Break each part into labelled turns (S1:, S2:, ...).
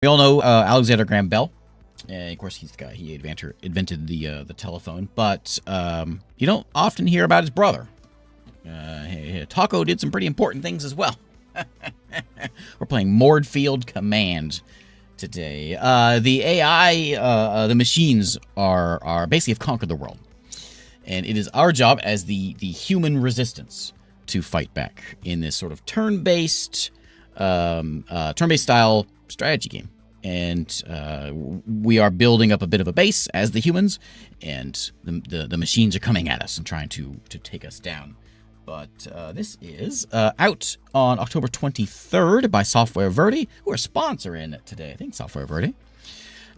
S1: We all know Alexander Graham Bell. And of course, he's the guy. He invented the telephone. But you don't often hear about his brother. Taco did some pretty important things as well. We're playing Mordfield Command today. The AI, the machines are basically have conquered the world. And it is our job as the human resistance to fight back in this sort of turn-based style strategy game. And we are building up a bit of a base as the humans, and the machines are coming at us and trying to take us down. But this is out on October 23rd by Software Verde, who are sponsoring it today. I think Software Verde.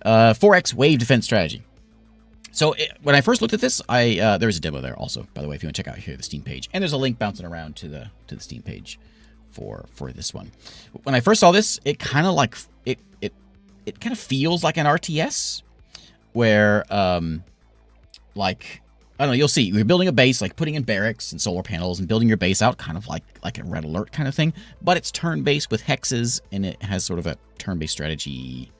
S1: 4X Wave Defense Strategy. So when I first looked at this, there's a demo there also, by the way, if you want to check out here the Steam page. And there's a link bouncing around to the Steam page for this one. When I first saw this, it kind of like it kind of feels like an RTS where like I don't know, you'll see you're building a base, like putting in barracks and solar panels and building your base out kind of like a Red Alert kind of thing, but it's turn-based with hexes and it has sort of a turn-based strategy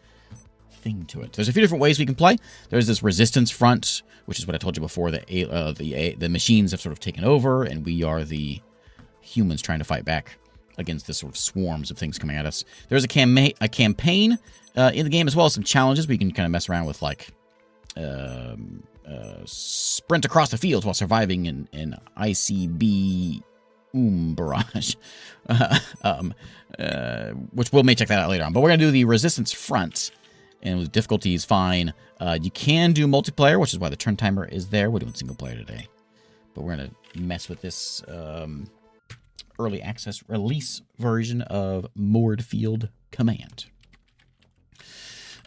S1: thing to it. There's a few different ways we can play. There's this resistance front, which is what I told you before. The machines have sort of taken over, and we are the humans trying to fight back against this sort of swarms of things coming at us. There's a campaign in the game as well as some challenges where you can kind of mess around with like sprint across the field while surviving an ICB barrage, which we may check that out later on. But we're gonna do the resistance front. And with difficulties, fine. You can do multiplayer, which is why the turn timer is there. We're doing single player today. But we're going to mess with this early access release version of Mordfield Command.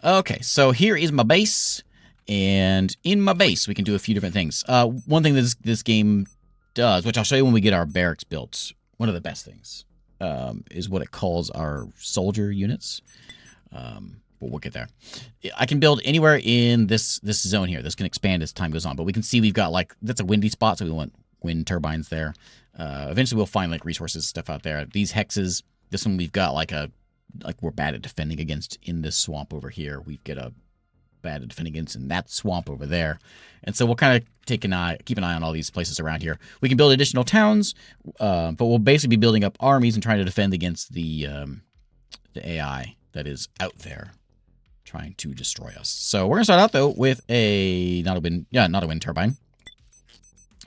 S1: Okay, so here is my base. And in my base, we can do a few different things. One thing that this game does, which I'll show you when we get our barracks built, one of the best things, is what it calls our soldier units. We'll get there. I can build anywhere in this zone here. This can expand as time goes on, but we can see we've got like, that's a windy spot, so we want wind turbines there. Eventually we'll find like resources, stuff out there. These hexes, this one we've got like we're bad at defending against in this swamp over here. We've got a bad at defending against in that swamp over there. And so we'll kind of keep an eye on all these places around here. We can build additional towns, but we'll basically be building up armies and trying to defend against the AI that is out there trying to destroy us. So we're gonna start out though with not a wind turbine.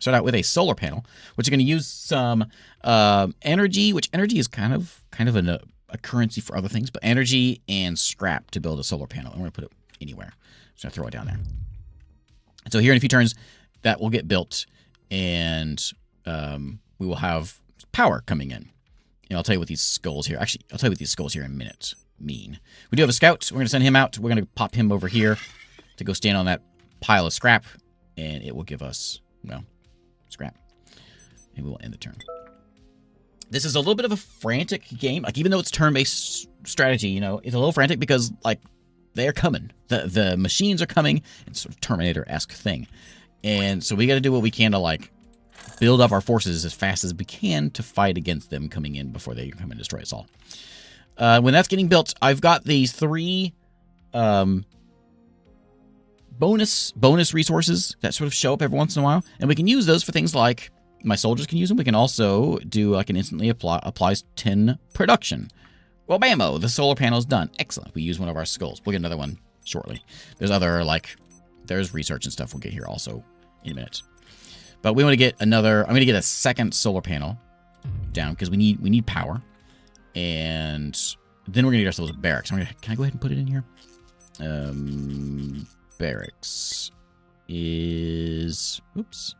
S1: Start out with a solar panel, which is gonna use some energy, which energy is kind of a currency for other things, but energy and scrap to build a solar panel. I'm gonna put it anywhere. Just gonna throw it down there. And so here in a few turns, that will get built, and we will have power coming in. And I'll tell you what these skulls here. Actually, I'll tell you what these skulls here in a minute mean. We do have a scout. We're going to send him out. We're going to pop him over here to go stand on that pile of scrap, and it will give us, well, scrap. And we will end the turn. This is a little bit of a frantic game. Like, even though it's turn-based strategy, you know, it's a little frantic because, like, they are coming. The machines are coming. It's sort of Terminator-esque thing. And so we got to do what we can to, like, build up our forces as fast as we can to fight against them coming in before they come and destroy us all. When that's getting built, I've got these 3 bonus resources that sort of show up every once in a while, and we can use those for things like my soldiers can use them. We can also do like an instantly applies 10 production. Well, bammo, the solar panel is done. Excellent. We use one of our skulls. We'll get another one shortly. There's other there's research and stuff we'll get here also in a minute. But we want to get another. I'm going to get a second solar panel down because we need power. And then we're going to get ourselves a barracks. Can I go ahead and put it in here? Barracks is... Oops.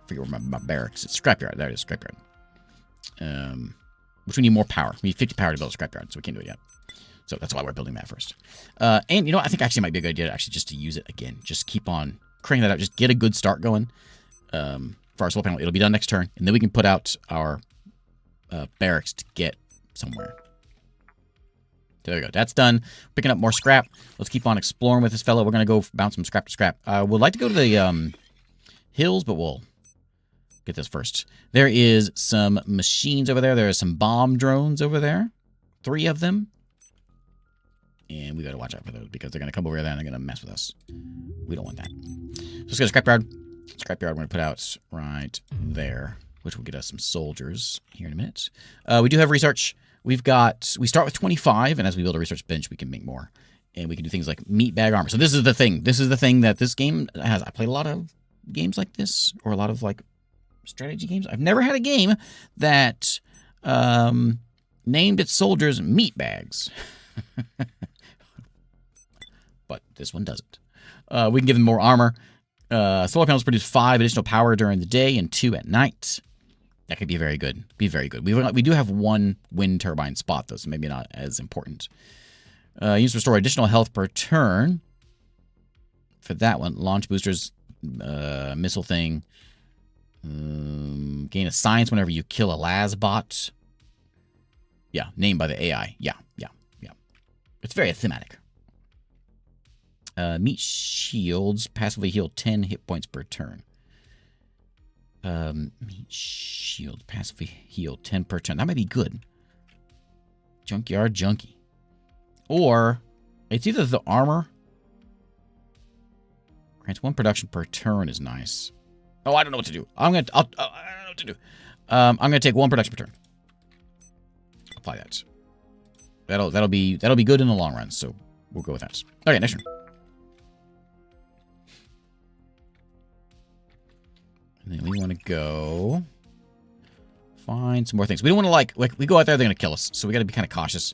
S1: Forget where my barracks is. Scrapyard. There it is, scrapyard. Which we need more power. We need 50 power to build a scrapyard, so we can't do it yet. So that's why we're building that first. And, you know, I think actually it might be a good idea to actually just to use it again. Just keep on cranking that out. Just get a good start going. For our solar panel, it'll be done next turn, and then we can put out our barracks to get somewhere. So there we go. That's done. Picking up more scrap. Let's keep on exploring with this fellow. We're going to go bounce some scrap to scrap. We'd like to go to the hills, but we'll get this first. There is some machines over there. There are some bomb drones over there. 3 of them. And we got to watch out for those because they're going to come over there and they're going to mess with us. We don't want that. So let's go to scrapyard. Scrapyard we're going to put out right there, which will get us some soldiers here in a minute. We do have research. We start with 25, and as we build a research bench, we can make more. And we can do things like meat bag armor. So this is the thing. This is the thing that this game has. I played a lot of games like this, or a lot of like strategy games. I've never had a game that named its soldiers meat bags. But this one doesn't. We can give them more armor. Solar panels produce 5 additional power during the day and 2 at night. That could be very good. Be very good. We do have 1 wind turbine spot, though, so maybe not as important. Use to restore additional health per turn. For that one, launch boosters, missile thing. Gain a science whenever you kill a Lasbot. Yeah, named by the AI. Yeah. It's very thematic. Meat shields passively heal 10 hit points per turn. Meat shield passively heal 10 per turn. That might be good. Junkyard junkie. Or it's either the armor. Grants 1 production per turn is nice. Oh, I don't know what to do. I don't know what to do. I'm gonna take 1 production per turn. Apply that. That'll be good in the long run. So we'll go with that. Okay, next turn. And then we want to go find some more things. We don't want to like we go out there, they're going to kill us. So we got to be kind of cautious.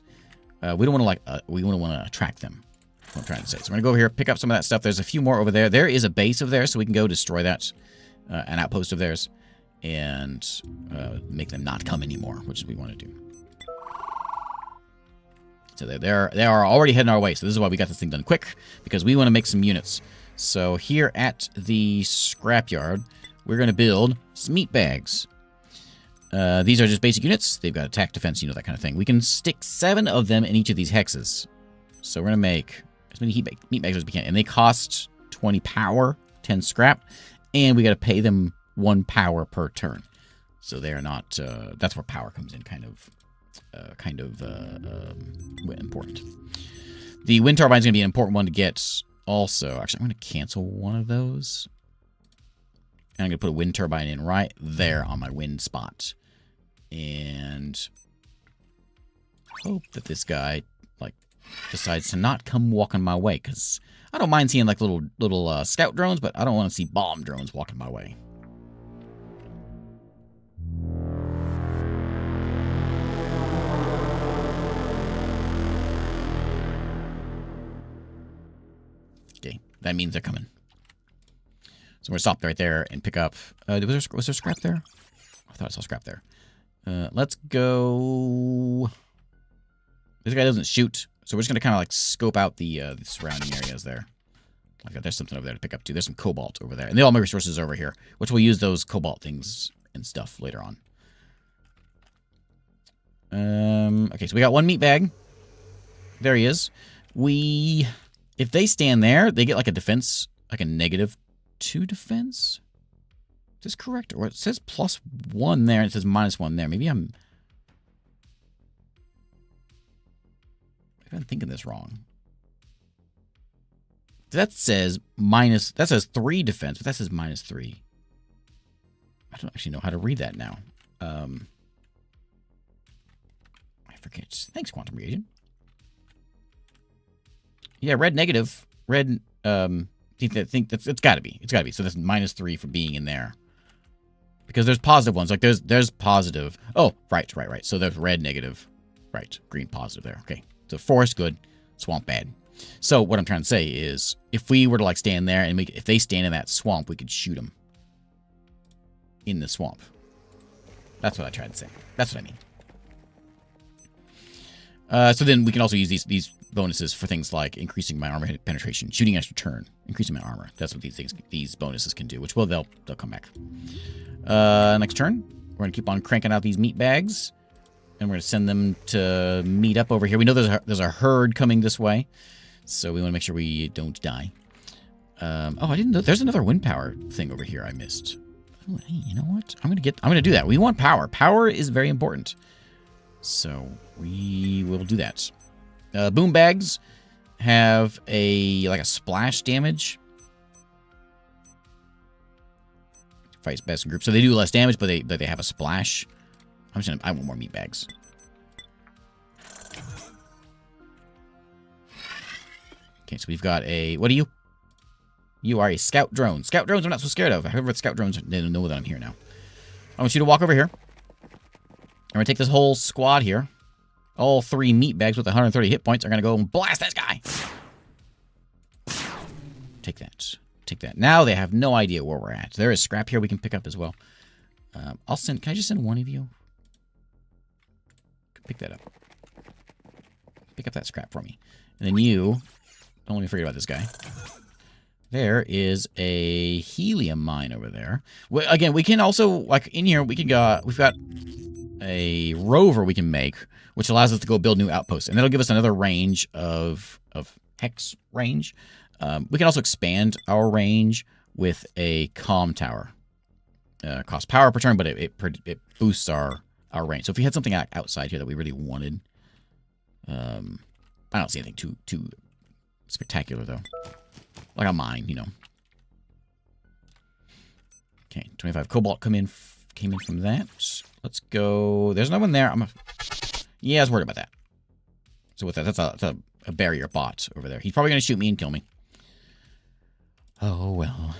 S1: We don't want to we want to attract them. That's what I'm trying to say. So we're going to go over here, pick up some of that stuff. There's a few more over there. There is a base of theirs, so we can go destroy that, an outpost of theirs, and make them not come anymore, which is what we want to do. So they are already heading our way. So this is why we got this thing done quick, because we want to make some units. So here at the scrapyard, we're going to build some meat bags. These are just basic units. They've got attack, defense, you know, that kind of thing. We can stick 7 of them in each of these hexes. So we're going to make as many meat bags as we can. And they cost 20 power, 10 scrap. And we got to pay them 1 power per turn. So they're not... that's where power comes in, kind of important. The wind turbine is going to be an important one to get also. Actually, I'm going to cancel one of those. And I'm going to put a wind turbine in right there on my wind spot. And hope that this guy, like, decides to not come walking my way. Because I don't mind seeing, like, little scout drones, but I don't want to see bomb drones walking my way. Okay, that means they're coming. So we're going to stop right there and pick up... was there scrap there? I thought I saw scrap there. Let's go... This guy doesn't shoot, so we're just going to kind of like scope out the surrounding areas there. Like there's something over there to pick up too. There's some cobalt over there. And all my resources over here, which we'll use those cobalt things and stuff later on. Okay, so we got 1 meat bag. There he is. If they stand there, they get like a defense, like a -2 defense. Is this correct? Or it says +1 there and it says -1 there. Maybe I'm thinking this wrong. That says that says 3 defense, but that says -3. I don't actually know how to read that now. I forget. Thanks, Quantum Reagent. Yeah, red negative. Red, think that's it's gotta be. It's gotta be. So that's -3 for being in there. Because there's positive ones. Like there's positive. Oh, right. So there's red negative. Right. Green positive there. Okay. So forest good, swamp bad. So what I'm trying to say is if we were to like stand there and if they stand in that swamp, we could shoot them in the swamp. That's what I tried to say. That's what I mean. So then we can also use these bonuses for things like increasing my armor penetration, shooting extra turn, increasing my armor. That's what these bonuses can do, which they'll come back. Next turn, we're gonna keep on cranking out these meat bags, and we're gonna send them to meet up over here. We know there's a herd coming this way, so we want to make sure we don't die. Oh, I didn't know there's another wind power thing over here I missed. Oh, hey, you know what? I'm gonna do that. We want power. Power is very important. So we will do that. Boom bags have like a splash damage. Fights best in group. So they do less damage, but they have a splash. I want more meat bags. Okay, so we've got a... What are you? You are a scout drone. Scout drones I'm not so scared of. However, scout drones, they don't know that I'm here now. I want you to walk over here. I'm going to take this whole squad here. All 3 meat bags with 130 hit points are going to go and blast this guy. Take that. Take that. Now they have no idea where we're at. There is scrap here we can pick up as well. I'll send... Can I just send one of you? Pick that up. Pick up that scrap for me. And then you... Don't let me forget about this guy. There is a helium mine over there. Well, again, we can also, like, in here, we've got a rover we can make, which allows us to go build new outposts. And that'll give us another range of hex range. We can also expand our range with a comm tower. Costs power per turn, but it boosts our range. So if we had something outside here that we really wanted, I don't see anything too spectacular, though. Like a mine, you know. Okay, 25 cobalt came in from that. Let's go. There's no one there. Yeah, I was worried about that. So with that, that's a barrier bot over there. He's probably going to shoot me and kill me. Oh, well.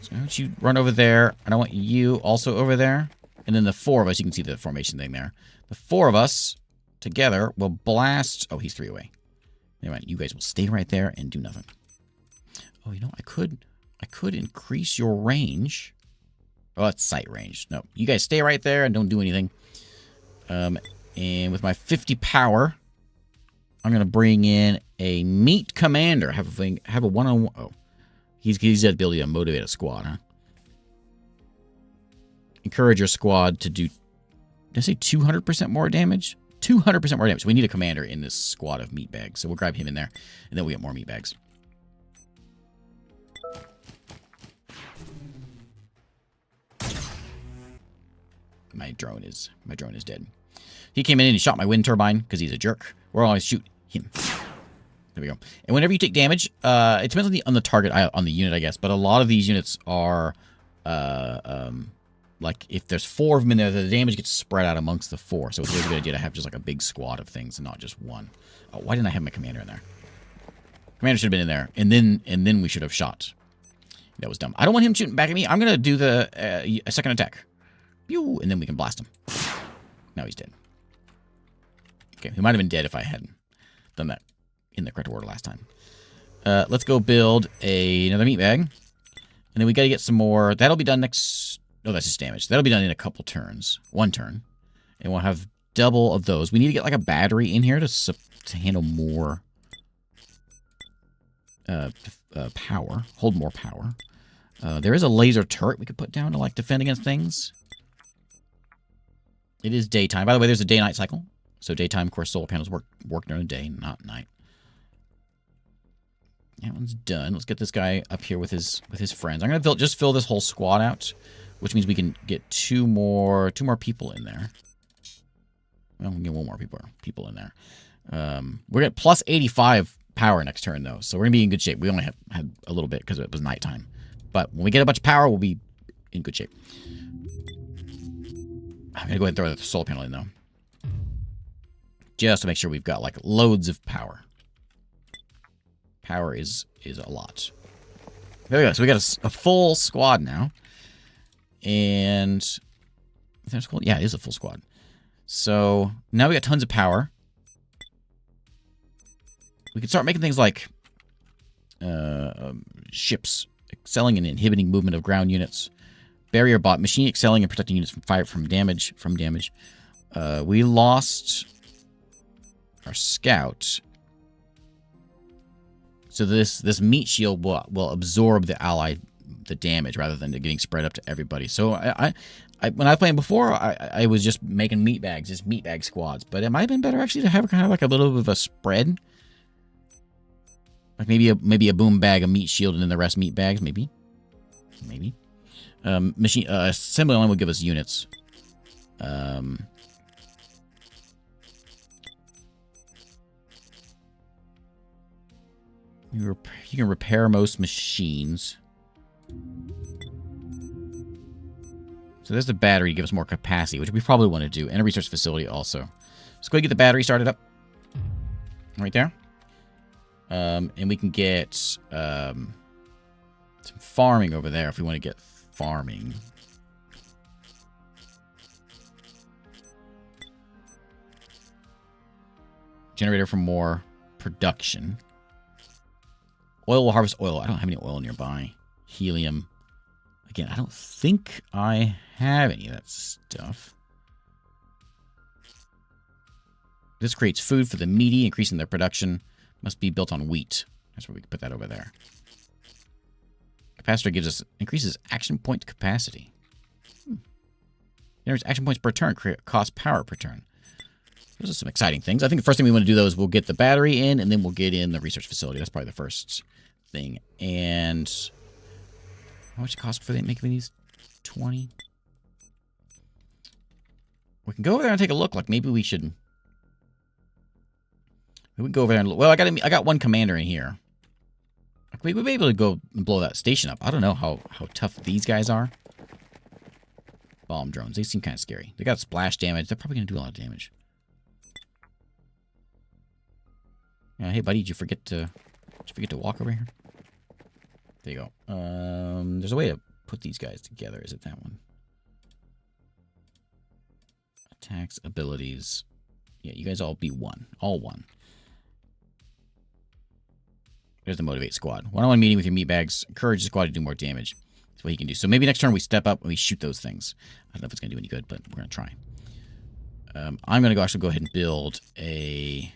S1: So why don't you run over there, and I want you also over there. And then the 4 of us, you can see the formation thing there. The 4 of us together will blast... Oh, he's 3 away. Anyway, you guys will stay right there and do nothing. Oh, you know, I could increase your range. Oh, that's sight range. No, you guys stay right there and don't do anything. And with my 50 power, I'm gonna bring in a meat commander. Have a one-on-one. Oh, he's got the ability to motivate a squad, huh? Encourage your squad to do. Did I say 200% more damage? 200% more damage. We need a commander in this squad of meat bags, so we'll grab him in there, and then we get more meat bags. My drone is dead. He came in and he shot my wind turbine because he's a jerk. We're always shoot him. There we go. And whenever you take damage, it depends on the target, on the unit, I guess. But a lot of these units are, like if there's 4 of them in there, the damage gets spread out amongst the 4. So it's a really good idea to have just like a big squad of things and not just one. Oh, why didn't I have my commander in there? Commander should have been in there, and then we should have shot. That was dumb. I don't want him shooting back at me. I'm gonna do a second attack. Pew, and then we can blast him. Now he's dead. Okay, he might have been dead if I hadn't done that in the correct order last time. Let's go build another meat bag. And then we got to get some more. That'll be done next... No, that's just damage. That'll be done in a couple turns. 1 turn. And we'll have double of those. We need to get like a battery in here to handle more power. Hold more power. There is a laser turret we could put down to like defend against things. It is daytime. By the way, there's a day-night cycle. So daytime, of course, solar panels work during the day, not night. That one's done. Let's get this guy up here with his friends. I'm gonna just fill this whole squad out, which means we can get 2 more people in there. Well, we can get 1 more people in there. We're at plus 85 power next turn though, so we're gonna be in good shape. We only had a little bit because it was nighttime, but when we get a bunch of power, we'll be in good shape. I'm gonna go ahead and throw the solar panel in though, just to make sure we've got like loads of power. Power is a lot. There we go. So we got a full squad now, and that's cool. Yeah, it is a full squad. So now we got tons of power. We can start making things like ships excelling and inhibiting movement of ground units. Barrier bot machine excelling and protecting units from fire from damage. We lost our scout. So this meat shield will absorb the damage rather than getting spread up to everybody. So I when I was playing before, I was just making meat bags, just meat bag squads. But it might have been better actually to have kind of like a little bit of a spread. Like maybe a boom bag, a meat shield, and then the rest meat bags, maybe. Machine assembly line will give us units. You can repair most machines. So there's the battery to give us more capacity, which we probably want to do, and a research facility also. Let's go ahead and get the battery started up. Right there. And we can get some farming over there if we want to get farming. Generator for more production. Oil will harvest oil. I don't have any oil nearby. Helium. Again, I don't think I have any of that stuff. This creates food for the meaty, increasing their production. Must be built on wheat. That's where we can put that over there. Capacitor gives us increases action point capacity. There's action points per turn, cost power per turn. Those are some exciting things. I think the first thing we want to do, though, is we'll get the battery in, and then we'll get in the research facility. That's probably the first thing. And how much it costs for making these? 20. We can go over there and take a look. Like maybe we should. We would go over there and look. Well, I got one commander in here. Like we would be able to go and blow that station up. I don't know how tough these guys are. Bomb drones. They seem kind of scary. They got splash damage. They're probably going to do a lot of damage. Hey, buddy, did you forget to walk over here? There you go. There's a way to put these guys together. Is it that one? Attacks, abilities. Yeah, you guys all be one. All one. There's the motivate squad. One-on-one meeting with your meatbags. Encourage the squad to do more damage. That's what he can do. So maybe next turn we step up and we shoot those things. I don't know if it's going to do any good, but we're going to try. I'm going to actually go ahead and build a...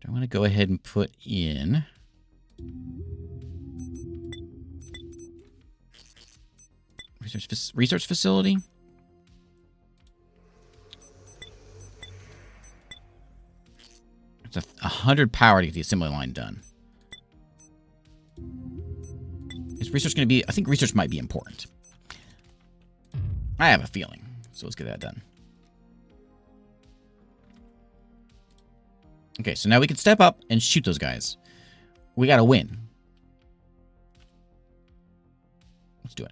S1: I want to go ahead and put in research facility. It's 100 power to get the assembly line done. Is research going to be? I think research might be important. I have a feeling. So let's get that done. Okay, so now we can step up and shoot those guys. We gotta win. Let's do it.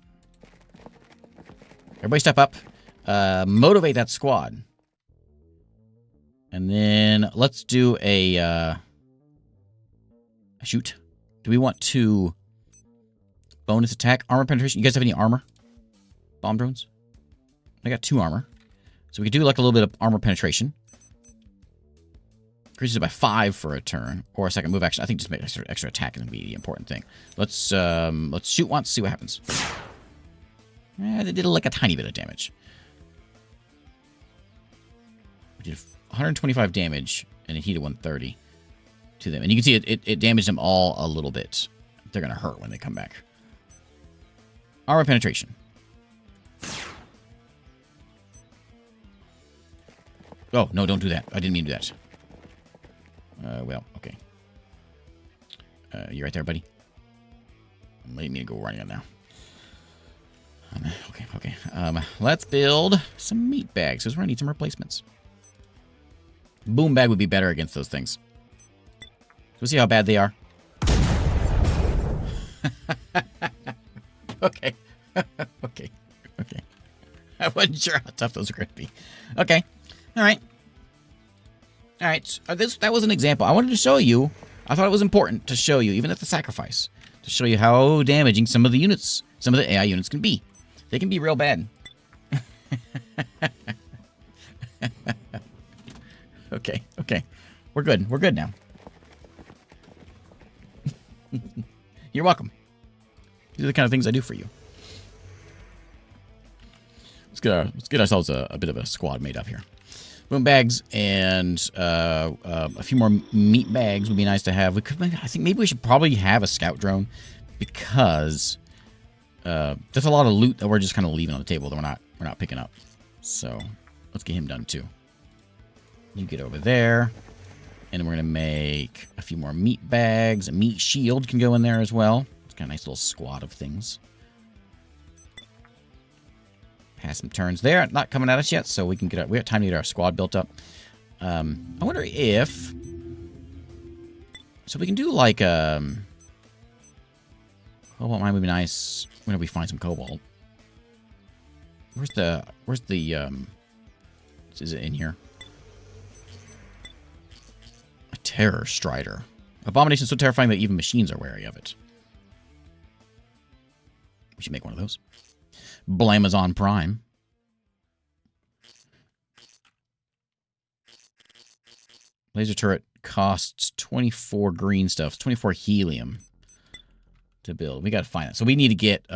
S1: Everybody step up. Motivate that squad. And then let's do a shoot. Do we want to bonus attack? Armor penetration? You guys have any armor? Bomb drones? I got 2 armor. So we could do like a little bit of armor penetration. Increases it by 5 for a turn or a second move action. I think just make extra attack and be the important thing. Let's shoot once, see what happens. They did like a tiny bit of damage. We did 125 damage and it heated 130 to them, and you can see it damaged them all a little bit. They're gonna hurt when they come back. Armor penetration. Oh no! Don't do that. I didn't mean to do that. Well, okay. You right there, buddy? I'm letting me go running on now. Okay. Let's build some meat bags, because we're going to need some replacements. Boom bag would be better against those things. We'll see how bad they are. Okay. Okay. I wasn't sure how tough those were going to be. Okay. All right. That was an example. I wanted to show you. I thought it was important to show you, even at the sacrifice, to show you how damaging some of the units, some of the AI units can be. They can be real bad. Okay. We're good. We're good now. You're welcome. These are the kind of things I do for you. Let's get ourselves a bit of a squad made up here. Boom bags and a few more meat bags would be nice to have. I think maybe we should probably have a scout drone, because there's a lot of loot that we're just kind of leaving on the table that we're not picking up. So let's get him done too. You get over there. And we're going to make a few more meat bags. A meat shield can go in there as well. It's got a nice little squad of things. Pass some turns there. Not coming at us yet, so we can get. We have time to get our squad built up. I wonder if. So we can do like cobalt mine would be nice. When do we find some cobalt? Where's the is it in here? A terror strider. Abomination is so terrifying that even machines are wary of it. We should make one of those. Blamazon Prime. Laser turret costs 24 green stuff, 24 helium to build. We got to find it. So we need to get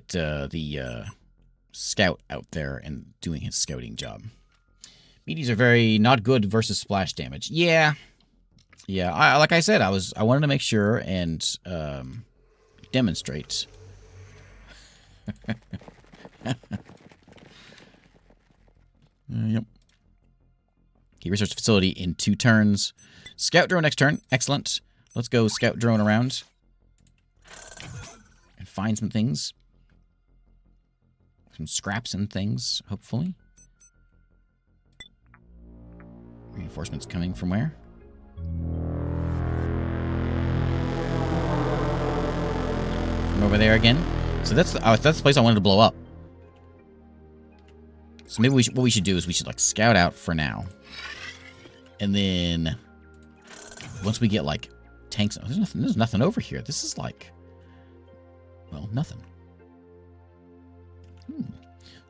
S1: the scout out there and doing his scouting job. Meaties are very not good versus splash damage. Yeah. Yeah. Like I said, I wanted to make sure and demonstrate. Yep. Okay, research facility in 2 turns. Scout drone next turn. Excellent. Let's go scout drone around and find some things. Some scraps and things, hopefully. Reinforcements coming from where? From over there again. So that's the place I wanted to blow up. So maybe what we should do is we should like scout out for now. And then once we get like tanks, there's nothing over here. This is like, well, nothing.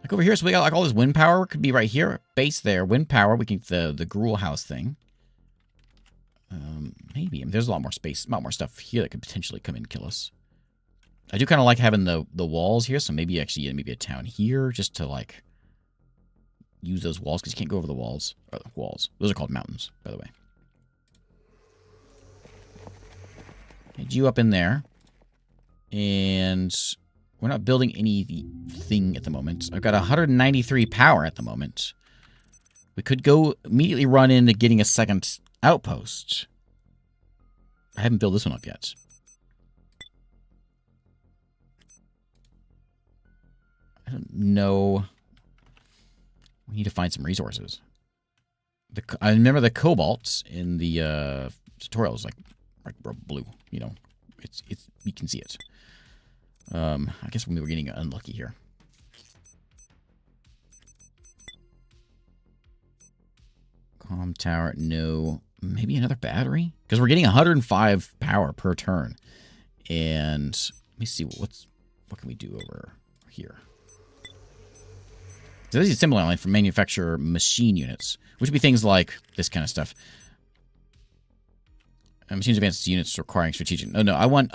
S1: Like over here, so we got like all this wind power. Could be right here, base there, wind power. We can the gruel house thing. Maybe I mean, there's a lot more space, a lot more stuff here that could potentially come in and kill us. I do kind of like having the walls here, so maybe actually maybe a town here just to like use those walls because you can't go over the walls. Or the walls. Those are called mountains, by the way. Get you up in there, and we're not building anything at the moment. I've got 193 power at the moment. We could go immediately run into getting a second outpost. I haven't built this one up yet. I don't know. We need to find some resources. I remember the cobalt in the tutorial is like blue. You know, it's you can see it. I guess we were getting unlucky here. Comm tower, no. Maybe another battery? Because we're getting 105 power per turn. And let me see what can we do over here. So this is a similar line for manufacture machine units, which would be things like this kind of stuff. Machines advanced units requiring strategic. Oh no, I want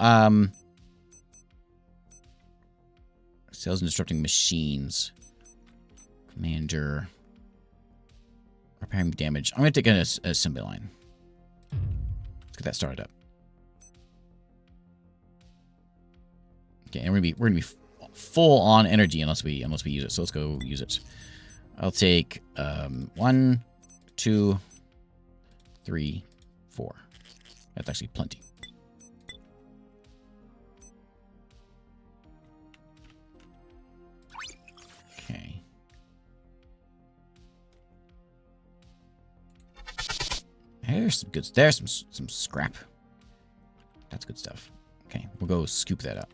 S1: sales and disrupting machines. Commander. Repairing damage. I'm going to take an assembly line. Let's get that started up. Okay, and we're gonna be full on energy unless we use it. So let's go use it. I'll take 1, 2, 3, 4. That's actually plenty. Okay. There's some good. There's some scrap. That's good stuff. Okay, we'll go scoop that up.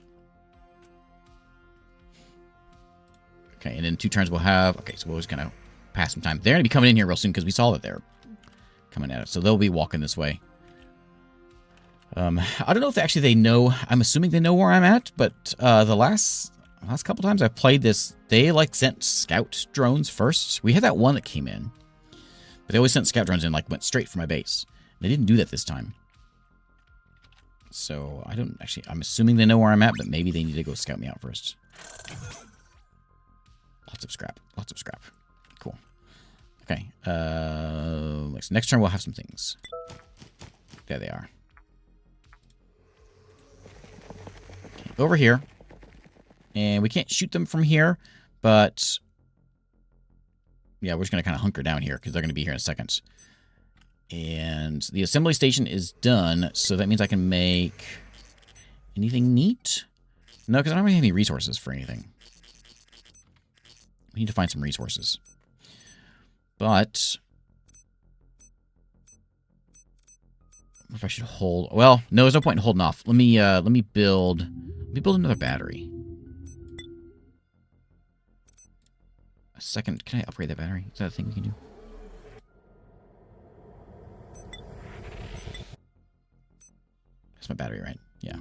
S1: Okay, and in 2 turns we'll have. Okay, so we'll just kind of pass some time. They're gonna be coming in here real soon because we saw that they're coming at us. So they'll be walking this way. I don't know if actually they know. I'm assuming they know where I'm at, but the last couple times I've played this, they like sent scout drones first. We had that one that came in, but they always sent scout drones in, like went straight for my base. They didn't do that this time. So I don't actually. I'm assuming they know where I'm at, but maybe they need to go scout me out first. Lots of scrap. Lots of scrap. Cool. Okay. Next turn we'll have some things. There they are. Over here, and we can't shoot them from here, but Yeah, we're just going to kind of hunker down here because they're going to be here in a second. And the assembly station is done, so that means I can make anything neat? No, because I don't really have any resources for anything. We need to find some resources. But if I should hold... Well, no, there's no point in holding off. Let me build another battery. A second. Can I upgrade that battery? Is that a thing we can do? That's my battery, right? Yeah.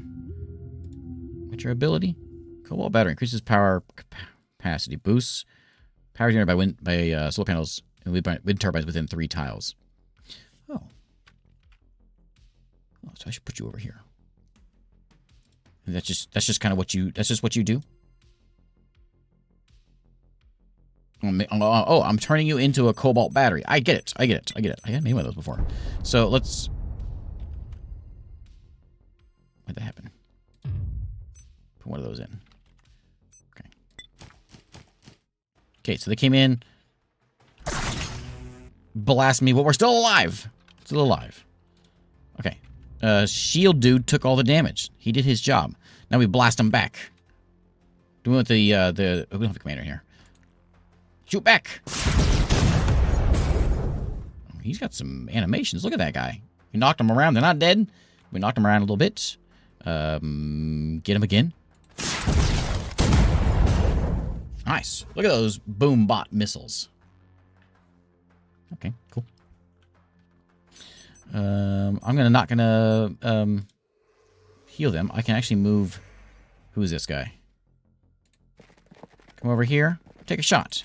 S1: What's your ability? Cobalt battery increases power capacity, boosts power generated by solar panels and wind turbines within 3 tiles. Oh. Oh, so I should put you over here. That's just kind of what you do. Oh, I'm turning you into a cobalt battery. I get it. I had made one of those before. So let's... What'd that happen? Put one of those in. Okay. Okay, so they came in. Blast me, but we're still alive. Still alive. Okay. Shield dude took all the damage. He did his job. Now we blast him back. Do we want we don't have a commander here. Shoot back! Oh, he's got some animations. Look at that guy. We knocked him around. They're not dead. We knocked him around a little bit. Get him again. Nice. Look at those boom bot missiles. Okay, cool. I'm not gonna heal them. I can actually move. Who is this guy? Come over here. Take a shot.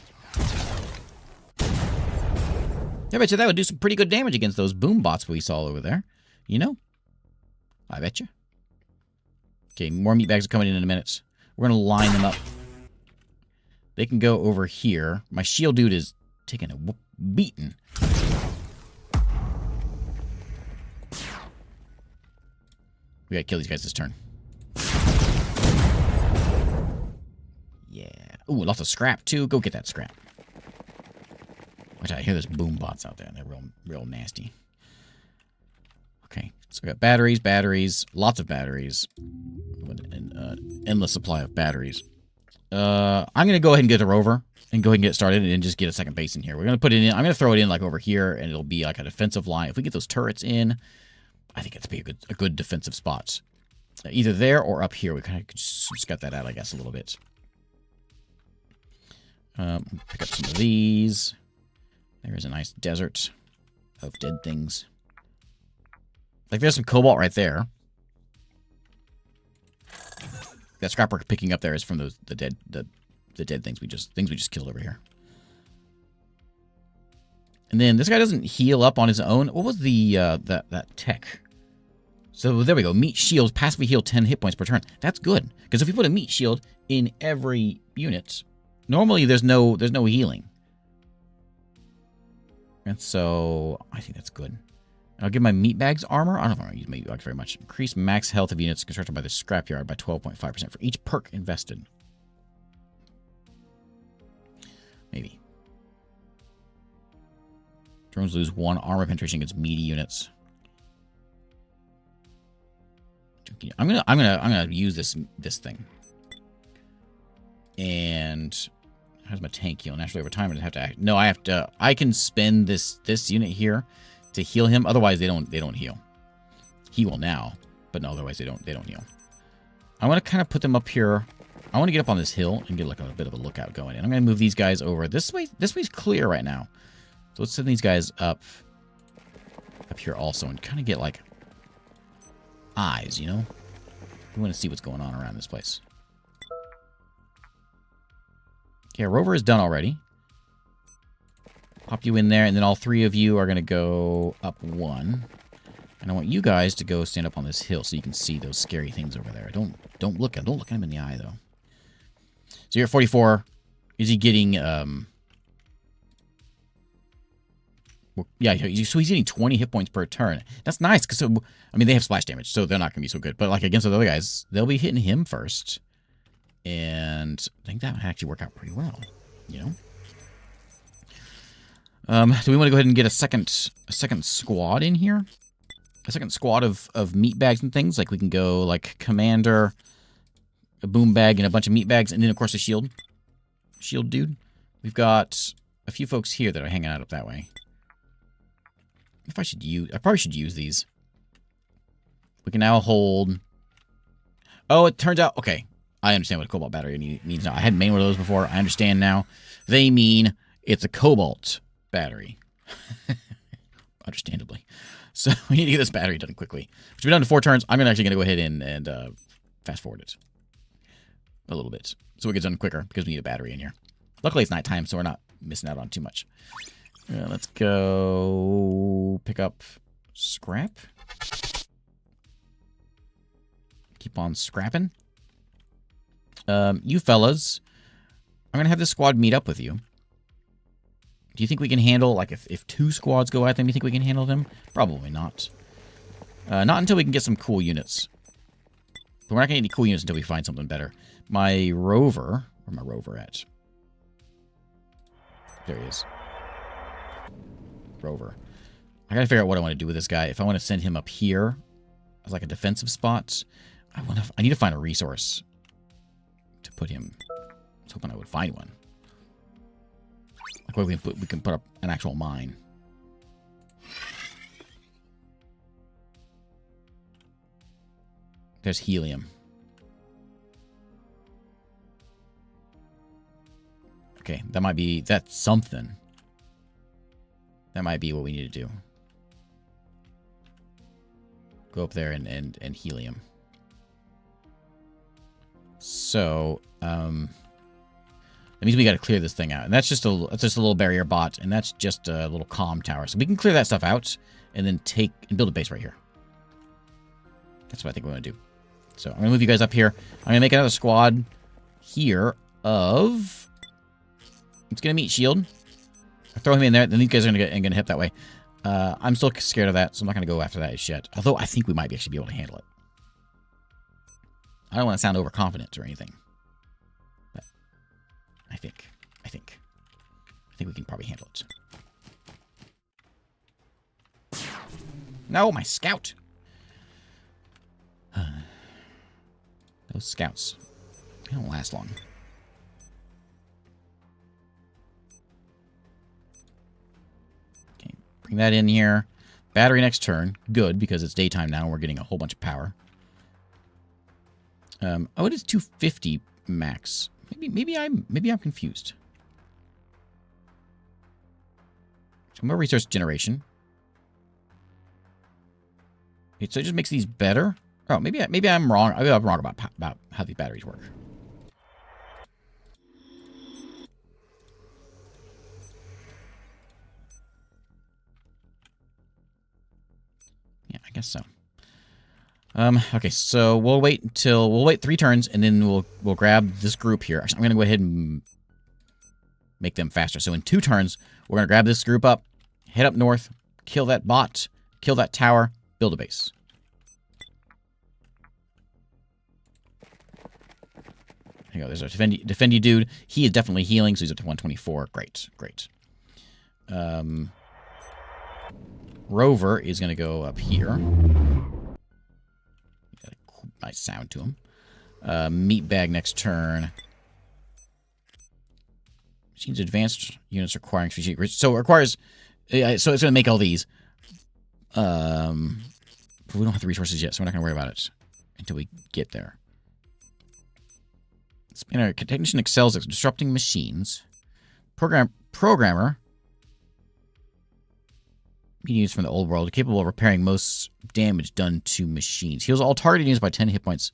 S1: I bet you that would do some pretty good damage against those boom bots we saw over there. You know? I bet you. Okay, more meat bags are coming in a minute. We're going to line them up. They can go over here. My shield dude is taking a beating. We gotta kill these guys this turn. Yeah. Ooh, lots of scrap, too. Go get that scrap. Watch out, I hear there's boom bots out there. They're real nasty. Okay, so we got batteries, lots of batteries. An endless supply of batteries. I'm going to go ahead and get the rover and go ahead and get started and just get a second base in here. We're going to put it in. I'm going to throw it in like over here, and it'll be like a defensive line. If we get those turrets in, I think it's be a good defensive spot. Either there or up here. We kind of just got that out, I guess, a little bit. Pick up some of these. There's a nice desert of dead things. Like, there's some cobalt right there. That scrap we're picking up there is from the dead things we just killed over here. And then this guy doesn't heal up on his own. What was the that tech? So there we go. Meat shields passively heal 10 hit points per turn. That's good, because if you put a meat shield in every unit, normally there's no healing. And so I think that's good. I'll give my meat bags armor. I don't know if I'm going to use meat bags very much. Increase max health of units constructed by the scrapyard by 12.5% for each perk invested. Maybe. Drones lose 1 armor penetration against meaty units. I'm gonna use this thing. And how's my tank heal? Naturally over time, I have to act. No, I can spend this unit here to heal him. Otherwise, they don't heal. He will now, but no, otherwise they don't heal. I want to kind of put them up here. I want to get up on this hill and get like a bit of a lookout going. And I'm going to move these guys over. This way's clear right now. So let's send these guys up here also and kind of get like eyes, you know? We want to see what's going on around this place. Okay, rover is done already. Pop you in there, and then all 3 of you are going to go up 1. And I want you guys to go stand up on this hill so you can see those scary things over there. Don't look at him in the eye, though. So you're at 44. Is he getting, yeah, so he's getting 20 hit points per turn. That's nice, because, I mean, they have splash damage, so they're not going to be so good. But, like, against the other guys, they'll be hitting him first. And I think that might actually work out pretty well, you know? Do we want to go ahead and get a second squad in here? A second squad of meat bags and things? Like we can go like commander, a boom bag, and a bunch of meat bags, and then of course a shield. Shield dude. We've got a few folks here that are hanging out up that way. If I probably should use these. We can now hold... Oh, it turns out... Okay, I understand what a cobalt battery means now. I hadn't made one of those before. I understand now. They mean it's a cobalt battery. Understandably. So we need to get this battery done quickly. Which will be done in 4 turns. I'm actually going to go ahead and fast forward it a little bit. So it gets done quicker because we need a battery in here. Luckily it's nighttime, so we're not missing out on too much. Let's go pick up scrap. Keep on scrapping. You fellas, I'm going to have this squad meet up with you. Do you think we can handle, like, if 2 squads go at them, you think we can handle them? Probably not. Not until we can get some cool units. But we're not going to get any cool units until we find something better. My rover... Where's my rover at? There he is. Rover. I gotta figure out what I want to do with this guy. If I want to send him up here as like a defensive spot, I need to find a resource to put him. I was hoping I would find one. Like where we can put up an actual mine. There's helium. Okay, that's something. That might be what we need to do. Go up there and helium. So, that means we got to clear this thing out. And that's just a little barrier bot, and that's just a little comm tower. So we can clear that stuff out, and then build a base right here. That's what I think we want to do. So I'm going to move you guys up here. I'm going to make another squad here of... It's going to meet shield. I throw him in there, then these guys are going to hit that way. I'm still scared of that, so I'm not going to go after that as yet. Although I think we might actually be able to handle it. I don't want to sound overconfident or anything. But I think we can probably handle it. No, my scout! Those scouts, they don't last long. Okay, bring that in here. Battery next turn. Good, because it's daytime now and we're getting a whole bunch of power. Oh, it is 250 max. Maybe I'm confused. So more resource generation. Okay, so it just makes these better. Oh, maybe I'm wrong. Maybe I'm wrong about how these batteries work. Yeah, I guess so. Okay, so we'll wait 3 turns, and then we'll grab this group here. Actually, I'm gonna go ahead and make them faster. So in 2 turns, we're gonna grab this group up, head up north, kill that bot, kill that tower, build a base. There you go. There's our defend you dude. He is definitely healing, so he's up to 124. Great, great. Rover is gonna go up here. Nice sound to him. Meat bag next turn. Machines advanced units requiring strategic. So it requires. So it's going to make all these. But we don't have the resources yet, so we're not going to worry about it until we get there. Spanner technician excels at disrupting machines. Programmer. Units from the old world, capable of repairing most damage done to machines. Heals all targeted units by 10 hit points.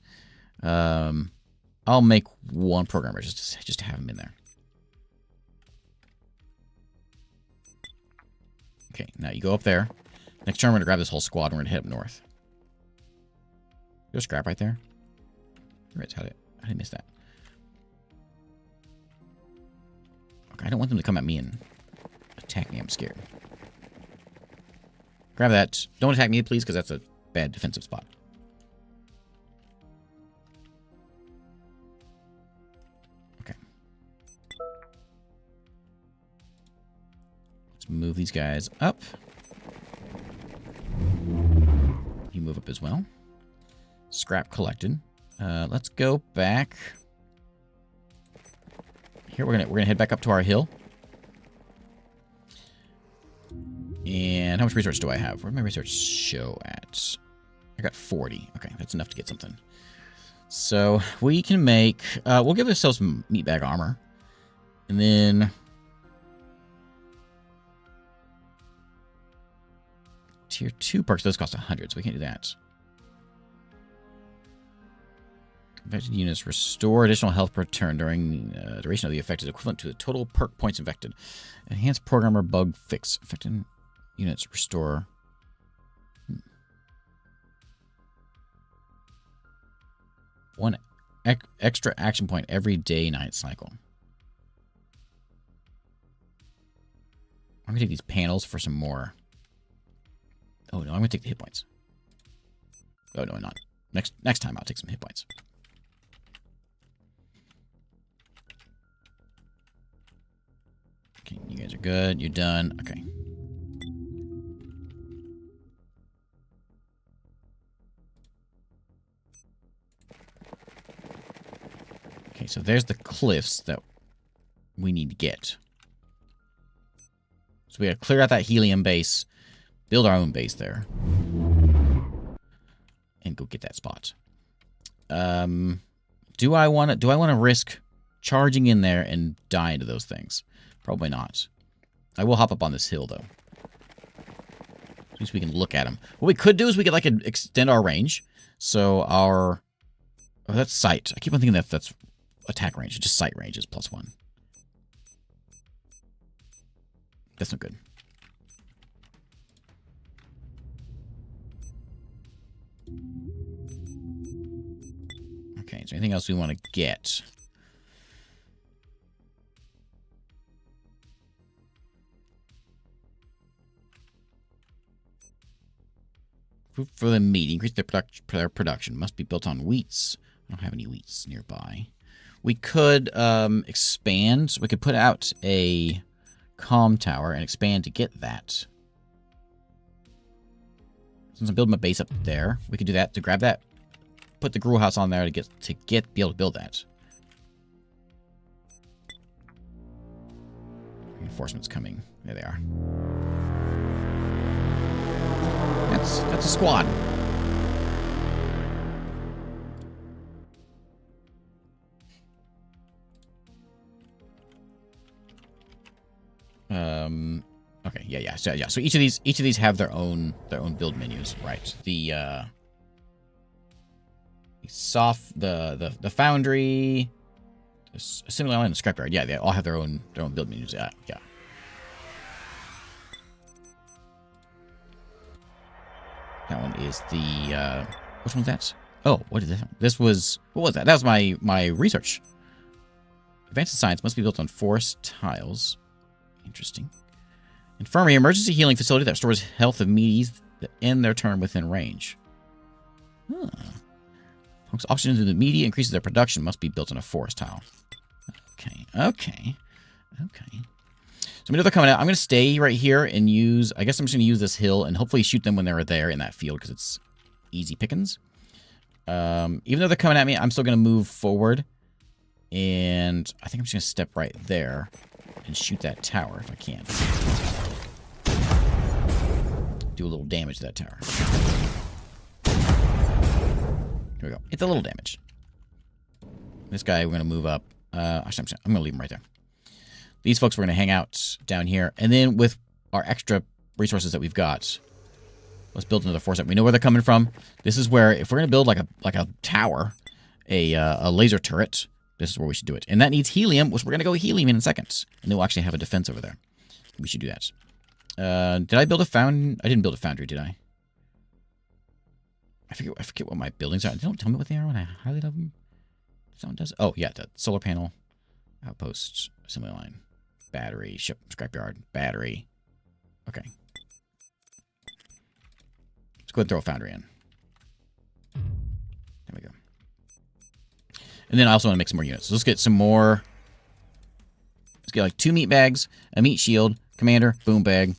S1: I'll make 1 programmer just to have him in there. Okay, now you go up there. Next turn, we're going to grab this whole squad and we're going to head up north. There's scrap right there. Right, how did I miss that? Okay, I don't want them to come at me and attack me. I'm scared. Grab that. Don't attack me, please, because that's a bad defensive spot. Okay. Let's move these guys up. You move up as well. Scrap collected. Let's go back. Here we're gonna head back up to our hill. And how much research do I have? Where'd my research show at? I got 40. Okay, that's enough to get something. So we can make. We'll give ourselves some meatbag armor, and then tier 2 perks. Those cost 100, so we can't do that. Infected units restore additional health per turn during duration of the effect is equivalent to the total perk points infected. Enhanced programmer bug fix. Infected units restore. One extra action point every day-night cycle. I'm going to take these panels for some more. Oh, no, I'm going to take the hit points. Oh, no, I'm not. Next time, I'll take some hit points. Okay, you guys are good. You're done. Okay. Okay, so there's the cliffs that we need to get. So we gotta clear out that helium base, build our own base there, and go get that spot. Do I want to risk charging in there and dying to those things? Probably not. I will hop up on this hill though. At least we can look at them. What we could do is we could like extend our range. So our that's sight. I keep on thinking that's attack range. It's just sight range is +1. That's not good. Okay, is there anything else we want to get? Food for the meat. Increase their production. Must be built on wheats. I don't have any wheats nearby. We could expand. We could put out a comm tower and expand to get that. Since I'm building my base up there, we could do that to grab that. Put the gruel house on there to be able to build that. Reinforcements coming. There they are. That's a squad. Okay, yeah. So each of these have their own build menus, right? The foundry, the assembly line, and the scrapyard. Yeah, they all have their own build menus. Yeah. That one is the which one's that? Oh, what is this? What was that? That was my research. Advanced science must be built on forest tiles. Interesting. Infirmary, emergency healing facility that restores health of meaties that end their turn within range. Huh. Pumps oxygen into the meaty, increases their production, must be built on a forest tile. Okay. So I know they're coming out. I'm going to stay right here and use... I guess I'm just going to use this hill and hopefully shoot them when they're there in that field because it's easy pickings. Even though they're coming at me, I'm still going to move forward. And I think I'm just going to step right there and shoot that tower if I can. Do a little damage to that tower. Here we go. It's a little damage. This guy, we're going to move up. Actually, I'm going to leave him right there. These folks, we're going to hang out down here. And then with our extra resources that we've got, let's build another force. We know where they're coming from. This is where, if we're going to build like a tower, a laser turret, this is where we should do it. And that needs helium, which we're going to go helium in a second. And then we'll actually have a defense over there. We should do that. Did I build a foundry? I didn't build a foundry, did I? I forget what my buildings are. They don't tell me what they are when I highlight them. Someone does. Oh, yeah, the solar panel, outpost, assembly line, battery, ship, scrapyard, battery. Okay. Let's go ahead and throw a foundry in. There we go. And then I also want to make some more units. So let's get some more. Let's get like 2 meat bags, a meat shield, Commander, boom bag.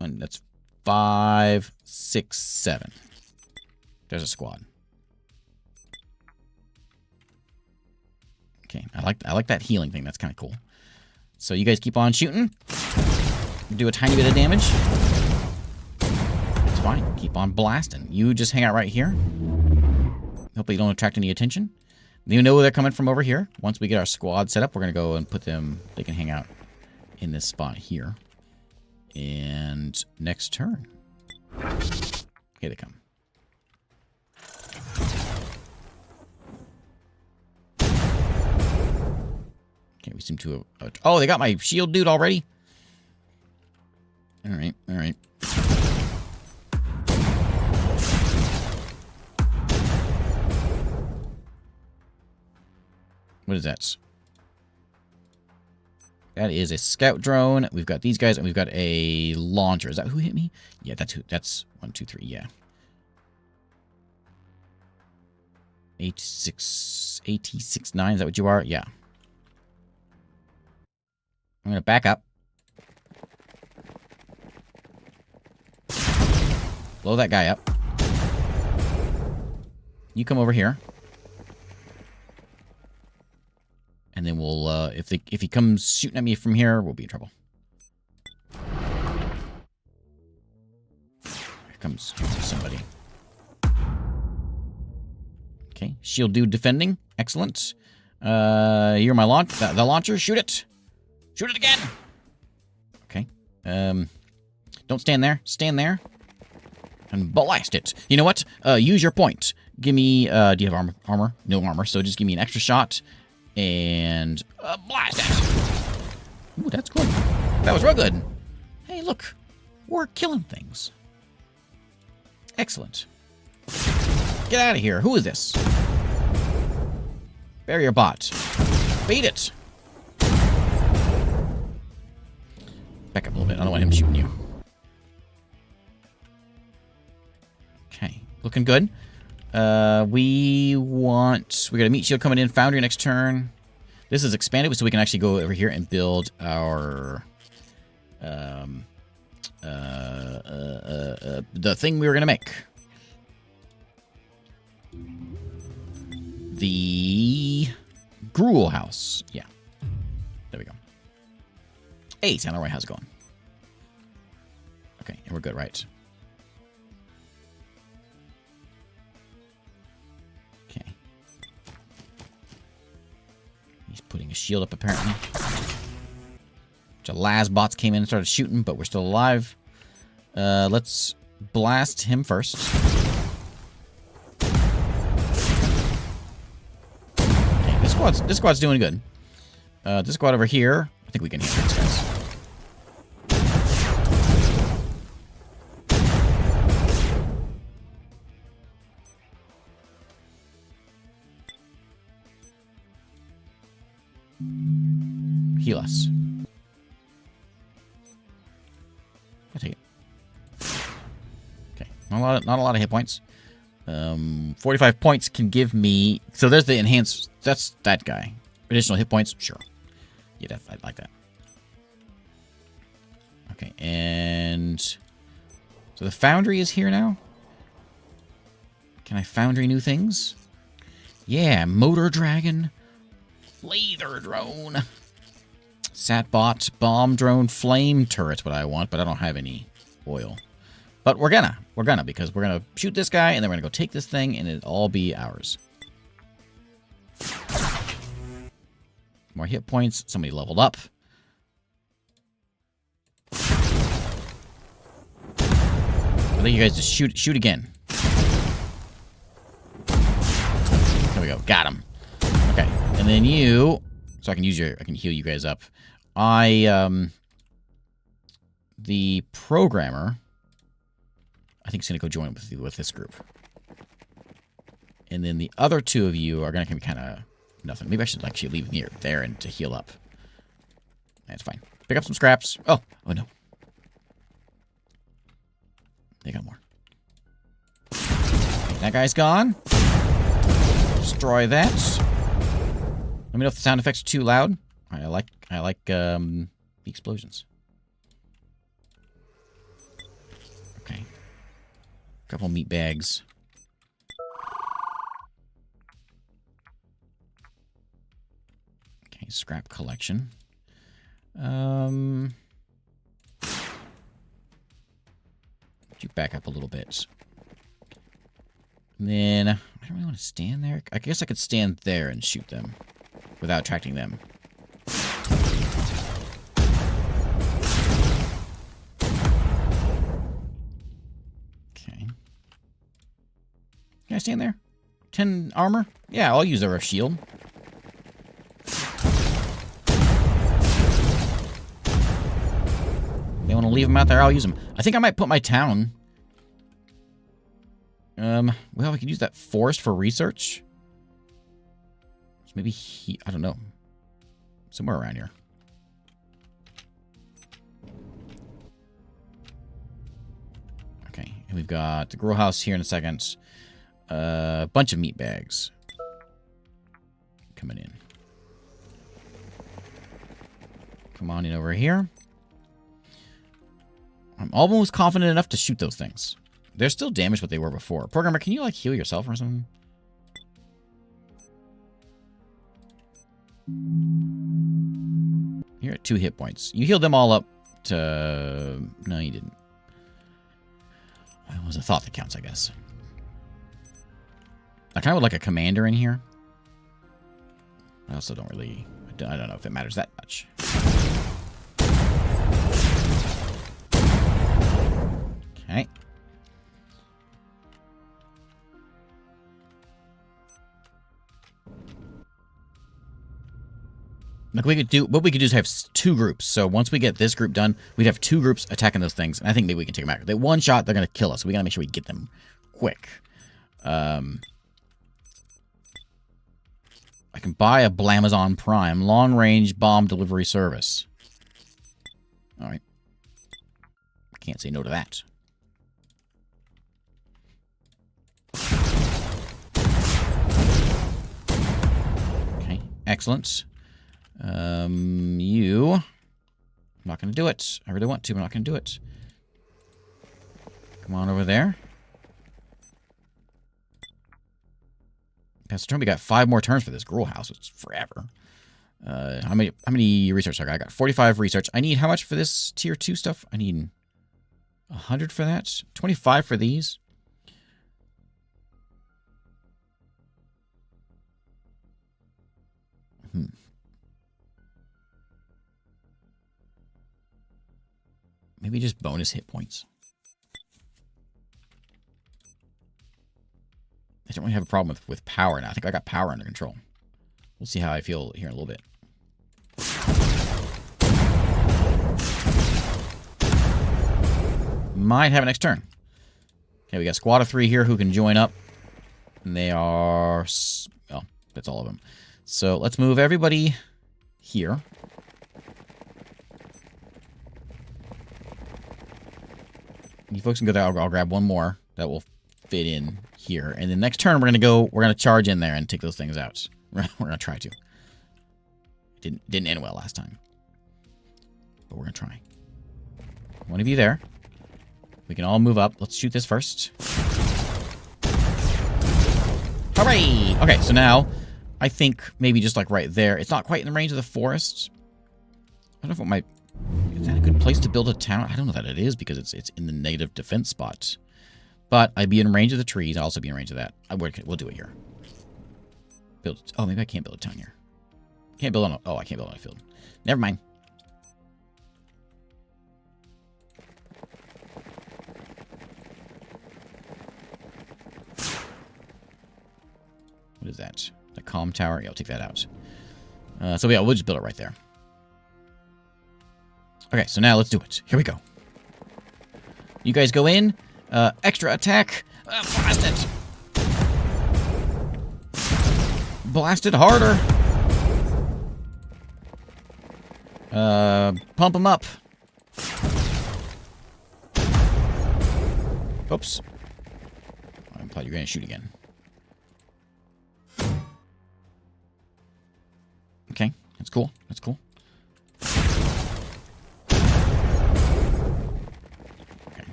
S1: And that's 5, 6, 7. There's a squad. Okay, I like that healing thing. That's kind of cool. So you guys keep on shooting. Do a tiny bit of damage. It's fine. Keep on blasting. You just hang out right here. Hopefully you don't attract any attention. You know they're coming from over here. Once we get our squad set up, we're going to go and put them... They can hang out in this spot here. And next turn. Here they come. Okay, we seem to have... Oh, they got my shield dude already? Alright, alright. What is that? That is a scout drone. We've got these guys, and we've got a launcher. Is that who hit me? Yeah, that's who. That's 1, 2, 3. Yeah. 8669. Is that what you are? Yeah. I'm gonna back up. Blow that guy up. You come over here. And then we'll, if he comes shooting at me from here, we'll be in trouble. Here comes somebody. Okay, shield dude defending. Excellent. You're my launch. The launcher. Shoot it. Shoot it again. Okay. Don't stand there. Stand there. And blast it. You know what? Use your point. Give me. Do you have armor? No armor. So just give me an extra shot. And blast it. Ooh, that's good. That was real good. Hey, look. We're killing things. Excellent. Get out of here. Who is this? Barrier bot. Beat it. Back up a little bit. I don't want him shooting you. Okay. Looking good. We got a meat shield coming in. Foundry next turn. This is expanded so we can actually go over here and build our the thing we were gonna make. The gruel house. Yeah. There we go. Hey, Samurai, how's it going? Okay, and we're good, right? Okay. He's putting a shield up, apparently. Laz bots came in and started shooting, but we're still alive. Let's blast him first. Okay, this squad's doing good. This squad over here, I think we can hit these guys. Heal us. I'll take it. Okay, not a lot of hit points. 45 points can give me. So there's the enhanced. That's that guy. Additional hit points, sure. Yeah, I'd like that. Okay, and so the foundry is here now. Can I foundry new things? Yeah, motor dragon, laser drone. Satbot, bomb drone, flame turret's what I want, but I don't have any oil. But we're gonna, because we're gonna shoot this guy, and then we're gonna go take this thing, and it'll all be ours. More hit points. Somebody leveled up. I think you guys just shoot again. There we go. Got him. Okay, and then you. So I can heal you guys up. The programmer, I think, is going to go join with this group. And then the other two of you are going to be kind of nothing. Maybe I should actually leave them there and to heal up. That's fine. Pick up some scraps. Oh no. They got more. Okay, that guy's gone. Destroy that. Let me know if the sound effects are too loud. I like The explosions. Okay. Couple meat bags. Okay, scrap collection. You back up a little bit. And then, I don't really want to stand there. I guess I could stand there and shoot them without attracting them. Okay. Can I stand there? 10 armor? Yeah, I'll use our shield. They want to leave them out there, I'll use them. I think I might put my town. Well, we could use that forest for research. So maybe I don't know. Somewhere around here. Okay, and we've got the grow house here in a second. A bunch of meat bags coming in. Come on in over here. I'm almost confident enough to shoot those things. They're still damaged what they were before. Programmer, can you, like, heal yourself or something? You're at 2 hit points. You healed them all up to... No, you didn't. It was a thought that counts, I guess. I kind of would like a commander in here. I also don't really... I don't know if it matters that much. Okay. Like what we could do is have 2 groups. So once we get this group done, we'd have 2 groups attacking those things. And I think maybe we can take them out. They one shot, they're going to kill us. So we got to make sure we get them quick. I can buy a Blamazon Prime long-range bomb delivery service. All right. Can't say no to that. Okay, excellent. You... I'm not going to do it. I really want to, but I'm not going to do it. Come on over there. Past the turn, we got 5 more turns for this grow house, which is forever. How many research I got? I got 45 research. I need how much for this tier 2 stuff? I need 100 for that. 25 for these. Maybe just bonus hit points. I don't really have a problem with power now. I think I got power under control. We'll see how I feel here in a little bit. Might have it next turn. Okay, we got a squad of 3 here who can join up. And they are... Well, that's all of them. So let's move everybody here. You folks can go there. I'll grab one more that will fit in here. And then next turn, we're going to charge in there and take those things out. We're going to try to. Didn't end well last time. But we're going to try. One of you there. We can all move up. Let's shoot this first. Hooray! Okay, so now, I think maybe just like right there. It's not quite in the range of the forest. I don't know if it might... Is that a good place to build a town? I don't know that it is because it's in the negative defense spot. But I'd be in range of the trees. I'll also be in range of that. We'll do it here. Build. Oh, maybe I can't build a town here. Can't build on a... Oh, I can't build on a field. Never mind. What is that? The comm tower? Yeah, I'll take that out. So yeah, we'll just build it right there. Okay, so now let's do it. Here we go. You guys go in. Extra attack. Blast it. Blast it harder. Pump them up. Oops. I thought you were going to shoot again. Okay, that's cool. That's cool.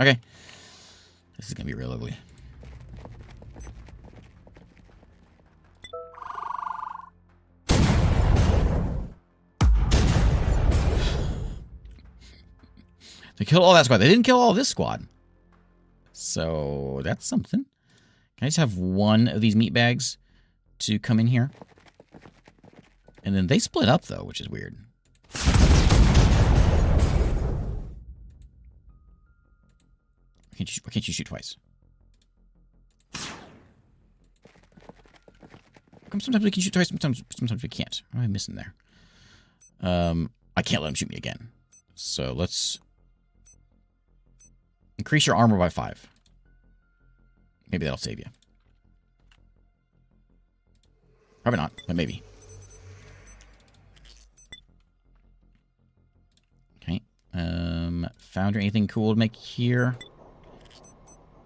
S1: Okay. This is going to be real ugly. They killed all that squad. They didn't kill all this squad. So that's something. Can I just have one of these meat bags to come in here? And then they split up, though, which is weird. Why can't you shoot twice? Sometimes we can shoot twice, sometimes we can't. What am I missing there? I can't let him shoot me again. So let's increase your armor by 5. Maybe that'll save you. Probably not, but maybe. Okay. Found anything cool to make here?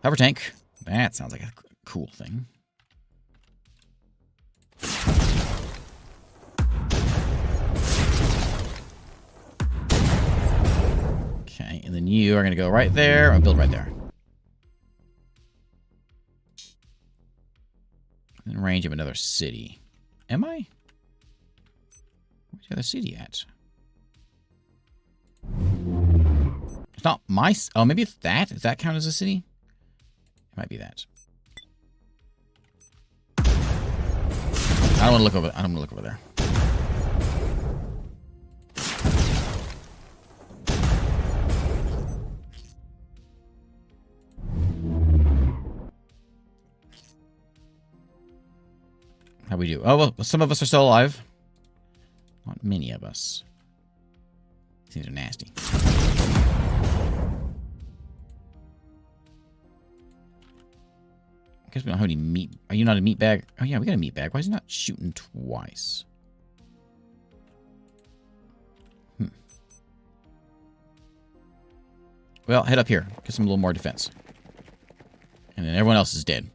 S1: Hover tank. That sounds like a cool thing. Okay, and then you are going to go right there. I'll build right there. In range of another city. Am I? Where's the other city at? It's not my... Oh, maybe it's that? Does that count as a city? It might be that. I don't want to look over... I don't want to look over there. How we do? Oh, well, some of us are still alive. Not many of us. These are nasty. I guess we don't have any meat. Are you not a meat bag? Oh, yeah, we got a meat bag. Why is he not shooting twice? Well, head up here. Get some a little more defense. And then everyone else is dead.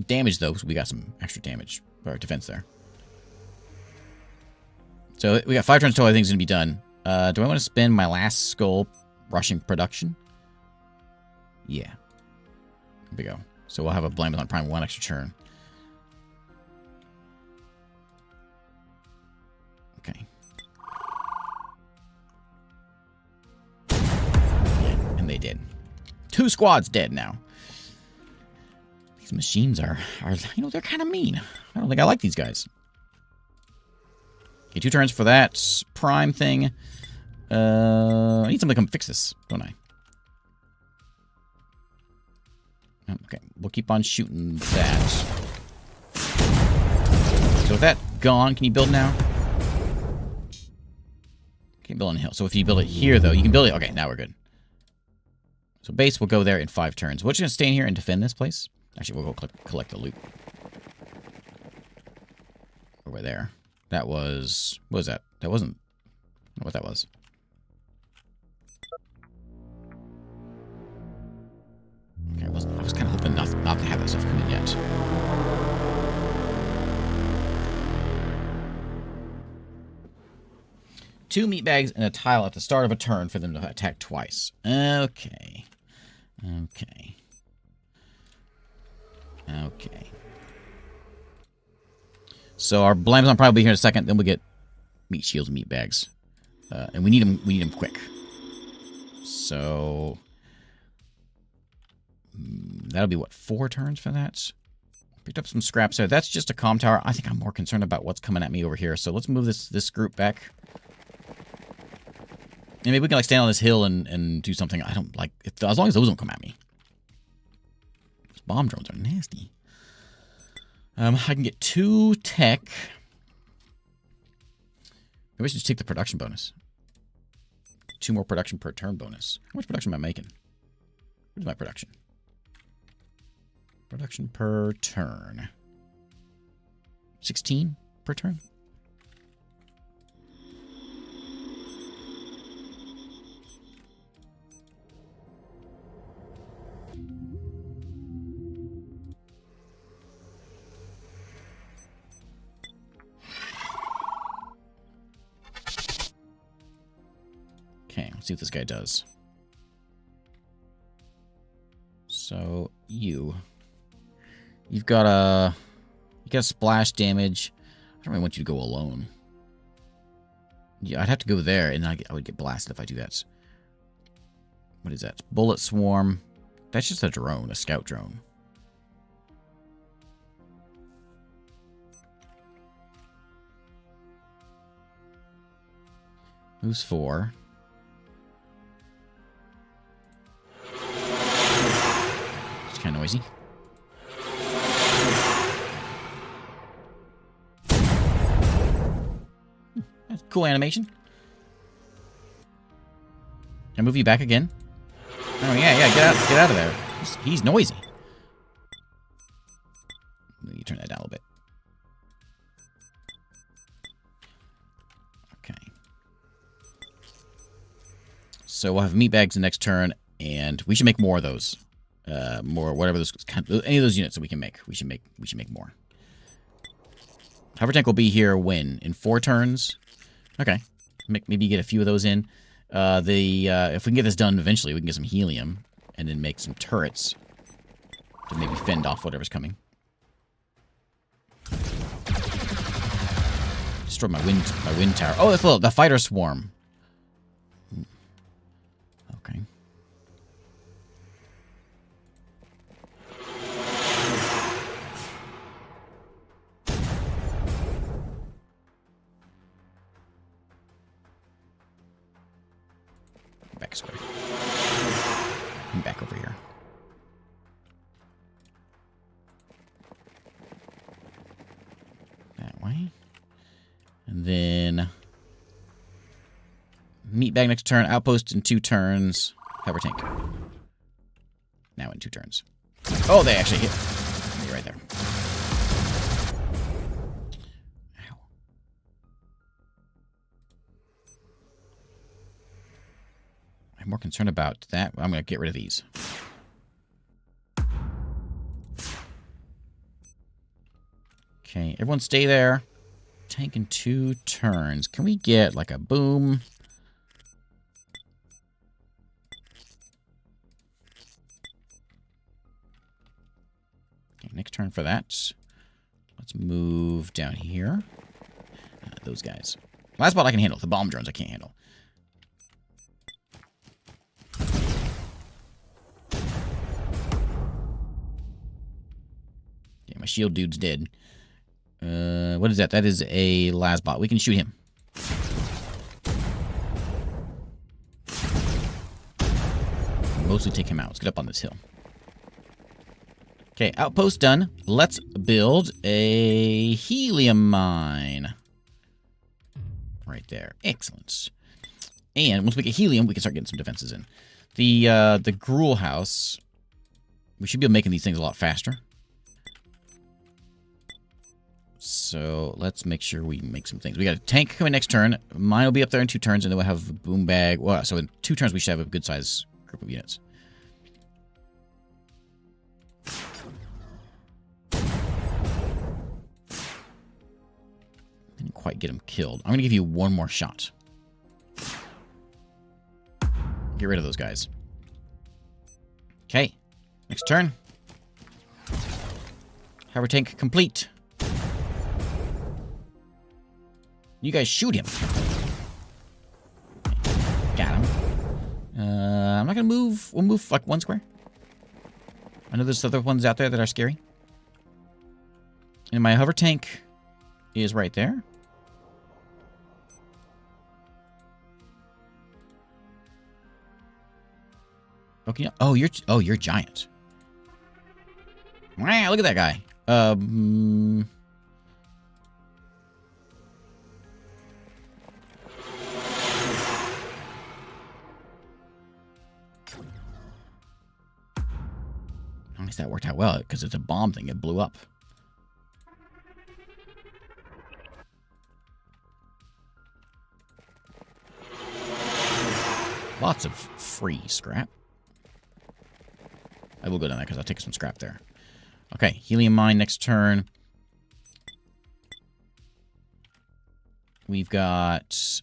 S1: Damage, though, because we got some extra damage. Or defense there. So we got 5 turns total. I think is going to be done. Do I want to spend my last skull rushing production? Yeah. Here we go. So we'll have a Blamazon Prime 1 extra turn. Okay. Yeah, and they did. 2 squads dead now. These machines are you know, they're kind of mean. I don't think I like these guys. Okay, 2 turns for that prime thing. I need somebody to come fix this, don't I? Okay, we'll keep on shooting that. So with that gone, can you build now? Can't build on the hill. So if you build it here, though, you can build it. Okay, now we're good. So base will go there in 5 turns. We're just going to stay in here and defend this place. Actually, we'll go collect the loot. Over there. That was... What was that? That wasn't... I don't know what that was. Okay, I was kind of hoping not to have that stuff come in yet. Two meat bags and a tile at the start of a turn for them to attack twice. Okay. Okay. Okay. So our Blamazon probably be here in a second. Then we'll get meat shields and meat bags, and we need them. We need them quick. So that'll be what, 4 turns for that. Picked up some scraps there. That's just a comm tower. I think I'm more concerned about what's coming at me over here. So let's move this group back. And maybe we can like stand on this hill and do something. I don't like it, as long as those don't come at me. Those bomb drones are nasty. I can get 2 tech. Maybe I should just take the production bonus. 2 more production per turn bonus. How much production am I making? Where's my production? Production per turn. 16 per turn? Okay, let's see what this guy does. So you've got a splash damage. I don't really want you to go alone. Yeah, I'd have to go there, and I would get blasted if I do that. What is that? Bullet swarm. That's just a drone, a scout drone. Who's 4? It's kind of noisy. That's cool animation. Can I move you back again? Oh yeah, get out of there. He's noisy. You turn that down a little bit. Okay. So we'll have meat bags the next turn, and we should make more of those. More whatever those any of those units that we can make. We should make more. Hover tank will be here when? In 4 turns? Okay. Maybe get a few of those in. If we can get this done eventually, we can get some helium and then make some turrets to maybe fend off whatever's coming. Destroy my wind tower. Oh, that's the fighter swarm. Okay. Back square. And back over here. That way. And then meat bag next turn. Outpost in 2 turns. Hover tank. Now in 2 turns. Oh, they actually hit. You're right there. Ow. I'm more concerned about that. I'm going to get rid of these. Okay, everyone stay there. Tank in 2 turns. Can we get like a boom? Okay, next turn for that. Let's move down here. Those guys. Last spot I can handle. The bomb drones I can't handle. Yeah, my shield dude's dead. What is that? That is a lasbot. We can shoot him. Mostly take him out. Let's get up on this hill. Okay, outpost done. Let's build a helium mine. Right there. Excellent. And once we get helium, we can start getting some defenses in. The gruel house. We should be able to making these things a lot faster. So let's make sure we make some things. We got a tank coming next turn. Mine will be up there in 2 turns, and then we'll have a boom bag. Well, so in 2 turns, we should have a good size group of units. Didn't quite get him killed. I'm going to give you 1 more shot. Get rid of those guys. Okay. Next turn. Hover tank complete. You guys shoot him. Got him. I'm not gonna move. We'll move like 1 square. I know there's other ones out there that are scary. And my hover tank is right there. Okay. Oh, you're giant. Wow, look at that guy. At least that worked out well, because it's a bomb thing. It blew up. Lots of free scrap. I will go down there because I'll take some scrap there. Okay, helium mine next turn. We've got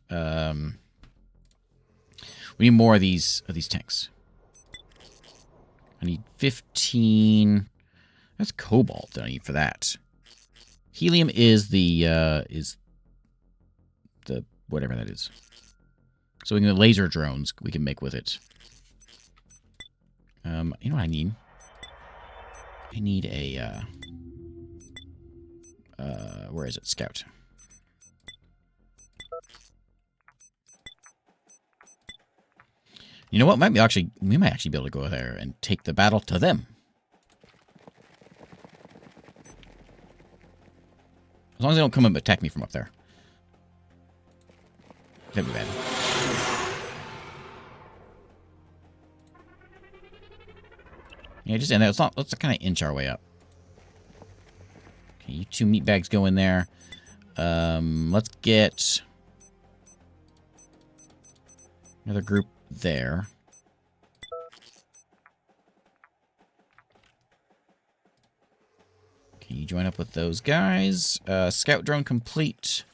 S1: we need more of these tanks. I need 15. That's cobalt that I need for that. Helium is the whatever that is. So we can get laser drones we can make with it. You know what I need? I need a where is it? Scout. You know what? We might actually be able to go there and take the battle to them. As long as they don't come and attack me from up there. That'd be bad. Yeah, just end there. Let's kind of inch our way up. Okay, you 2 meat bags go in there. Let's get another group there. Okay, you join up with those guys. Scout drone complete.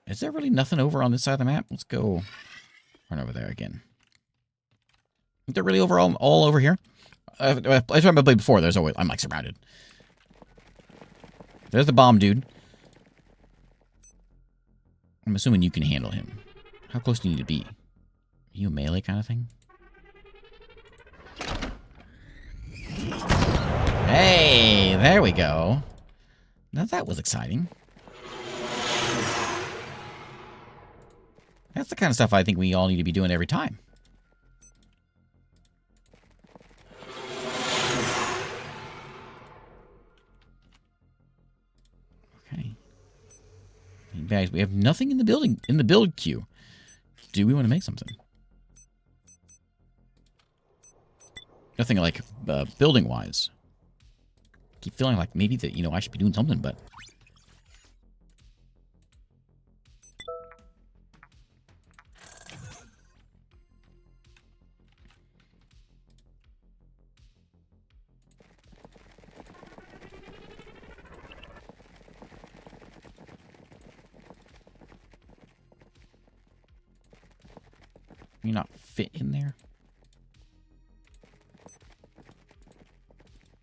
S1: Is there really nothing over on this side of the map? Let's go run over there again. Is there really overall all over here? I've played before. There's always I'm like surrounded. There's the bomb dude. I'm assuming you can handle him. How close do you need to be? Are you a melee kind of thing? Hey, there we go. Now that was exciting. That's the kind of stuff I think we all need to be doing every time. Okay. Guys, we have nothing in the build queue. Do we want to make something? Nothing like building wise. Keep feeling like maybe that I should be doing something, but you not fit in there.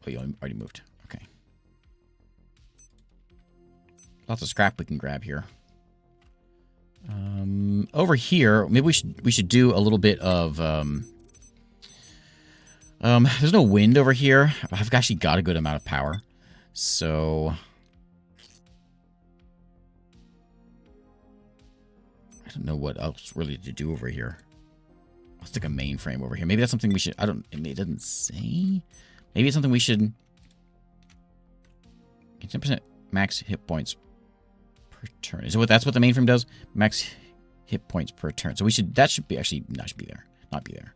S1: Oh, you already moved. Okay. Lots of scrap we can grab here. Over here, maybe we should do a little bit of there's no wind over here. I've actually got a good amount of power. So I don't know what else really to do over here. Let's stick a mainframe over here. Maybe that's something we should it doesn't say. Maybe it's something we should get 10% max hit points per turn. Is it that's what the mainframe does? Max hit points per turn. So that should be there. Not be there.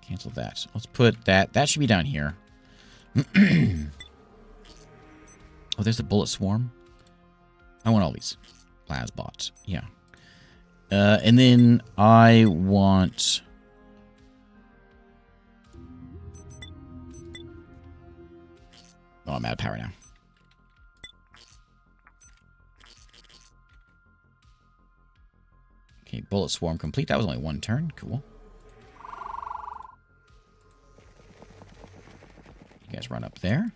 S1: Cancel that. Let's put that. That should be down here. Oh, there's the bullet swarm. I want all these. Plasbots. Yeah. And then I want... Oh, I'm out of power now. Okay, bullet swarm complete. That was only 1 turn. Cool. You guys run up there.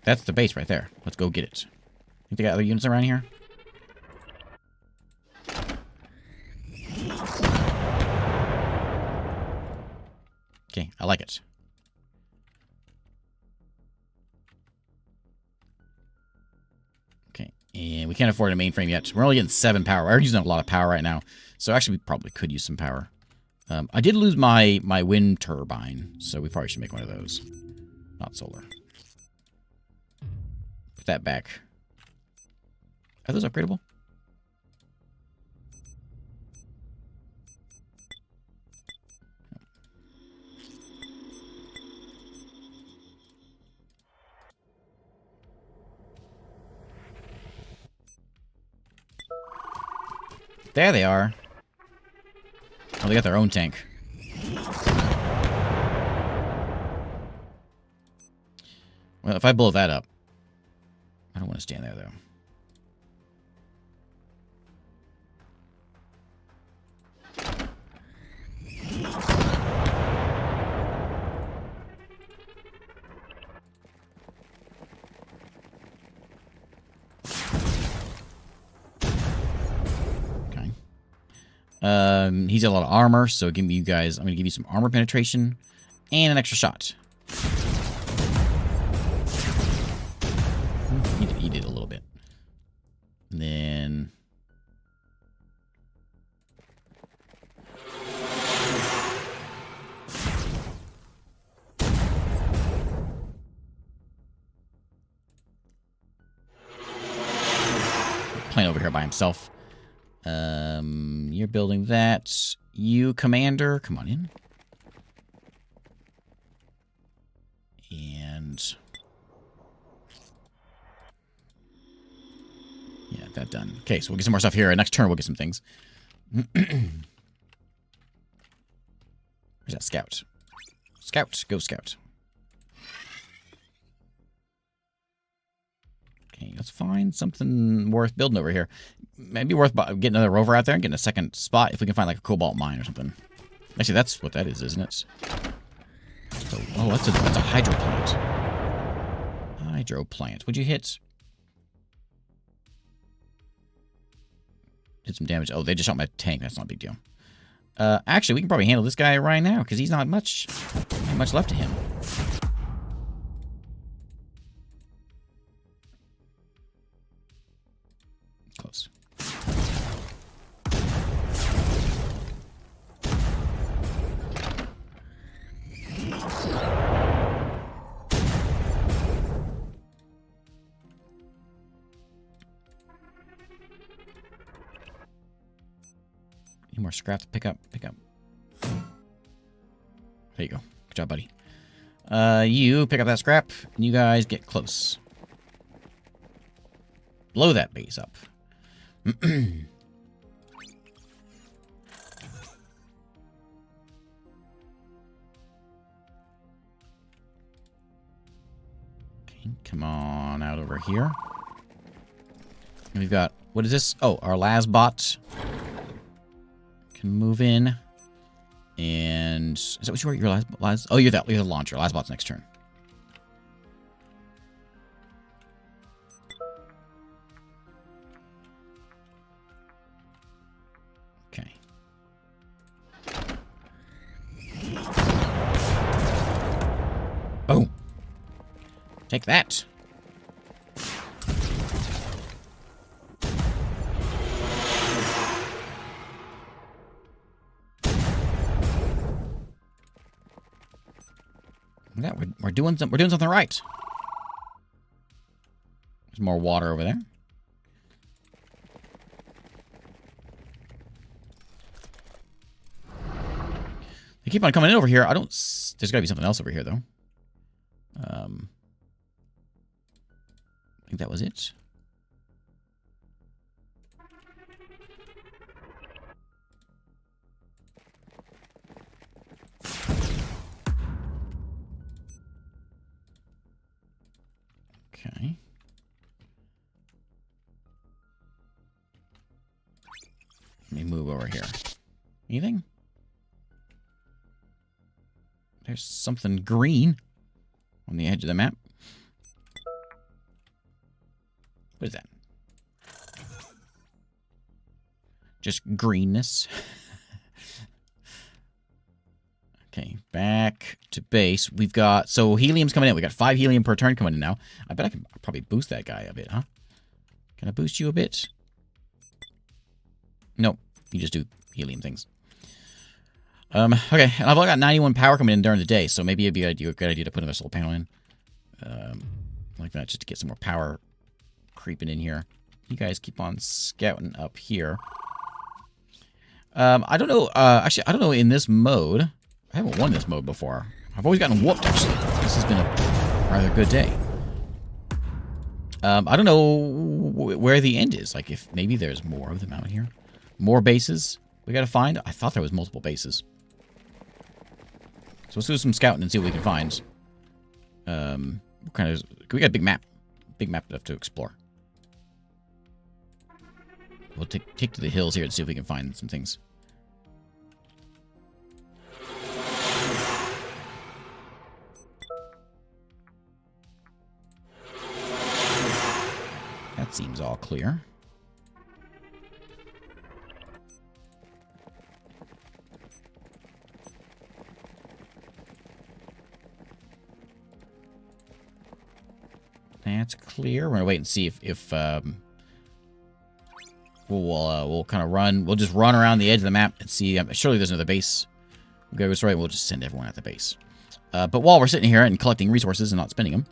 S1: That's the base right there. Let's go get it. Think they got other units around here? Okay, I like it. Okay, and we can't afford a mainframe yet. We're only getting 7 power. We're using a lot of power right now. So actually, we probably could use some power. I did lose my wind turbine, so we probably should make one of those. Not solar. Put that back. Are those upgradable? There they are. Oh, they got their own tank. Well, if I blow that up, I don't want to stand there, though. He's got a lot of armor, so give me you guys. I'm gonna give you some armor penetration and an extra shot. He did a little bit. And then playing over here by himself. You're building that. You, Commander, come on in. And yeah, that done. Okay, so we'll get some more stuff here. Next turn, we'll get some things. Where's that scout? Scout, go scout. Okay, let's find something worth building over here. Maybe worth getting another rover out there and getting a second spot if we can find like a cobalt mine or something. Actually, that's what that is, isn't it? So, oh, that's a hydro plant. Hydro plant. What'd you hit? Did some damage. Oh, they just shot my tank. That's not a big deal. Actually, we can probably handle this guy right now because he's not much left to him. Close. Any more scrap to pick up? Pick up. There you go. Good job, buddy. You pick up that scrap, and you guys get close. Blow that base up. Okay, come on out over here. And we've got, what is this? Oh, our Lasbot can move in. And is that what you are? Your Las? Oh, you're the launcher. Lasbot's next turn. Okay. Boom. Take that. Yeah, we're doing something right. There's more water over there. They keep on coming in over here. There's got to be something else over here, though. I think that was it. Okay. Let me move over here. Anything? There's something green on the edge of the map. What is that? Just greenness. Okay, back to base. We've got, so helium's coming in. We got 5 helium per turn coming in now. I bet I can probably boost that guy a bit, huh? Can I boost you a bit? Nope, you just do helium things. Okay, and I've only got 91 power coming in during the day, so maybe it'd be a good idea to put a solar panel in. Like that, just to get some more power creeping in here. You guys keep on scouting up here. I don't know, actually, I don't know in this mode. I haven't won this mode before. I've always gotten whooped, actually. This has been a rather good day. I don't know where the end is. Like, if maybe there's more of them out here. More bases we gotta find. I thought there was multiple bases. So let's do some scouting and see what we can find. What kind of... We got a big map. Big map enough to explore. We'll take to the hills here to see if we can find some things. That seems all clear. That's clear. We're gonna wait and see if we'll kind of run. We'll just run around the edge of the map and see. Surely there's another base. We go this way. We'll just send everyone at the base. But while we're sitting here and collecting resources and not spending them,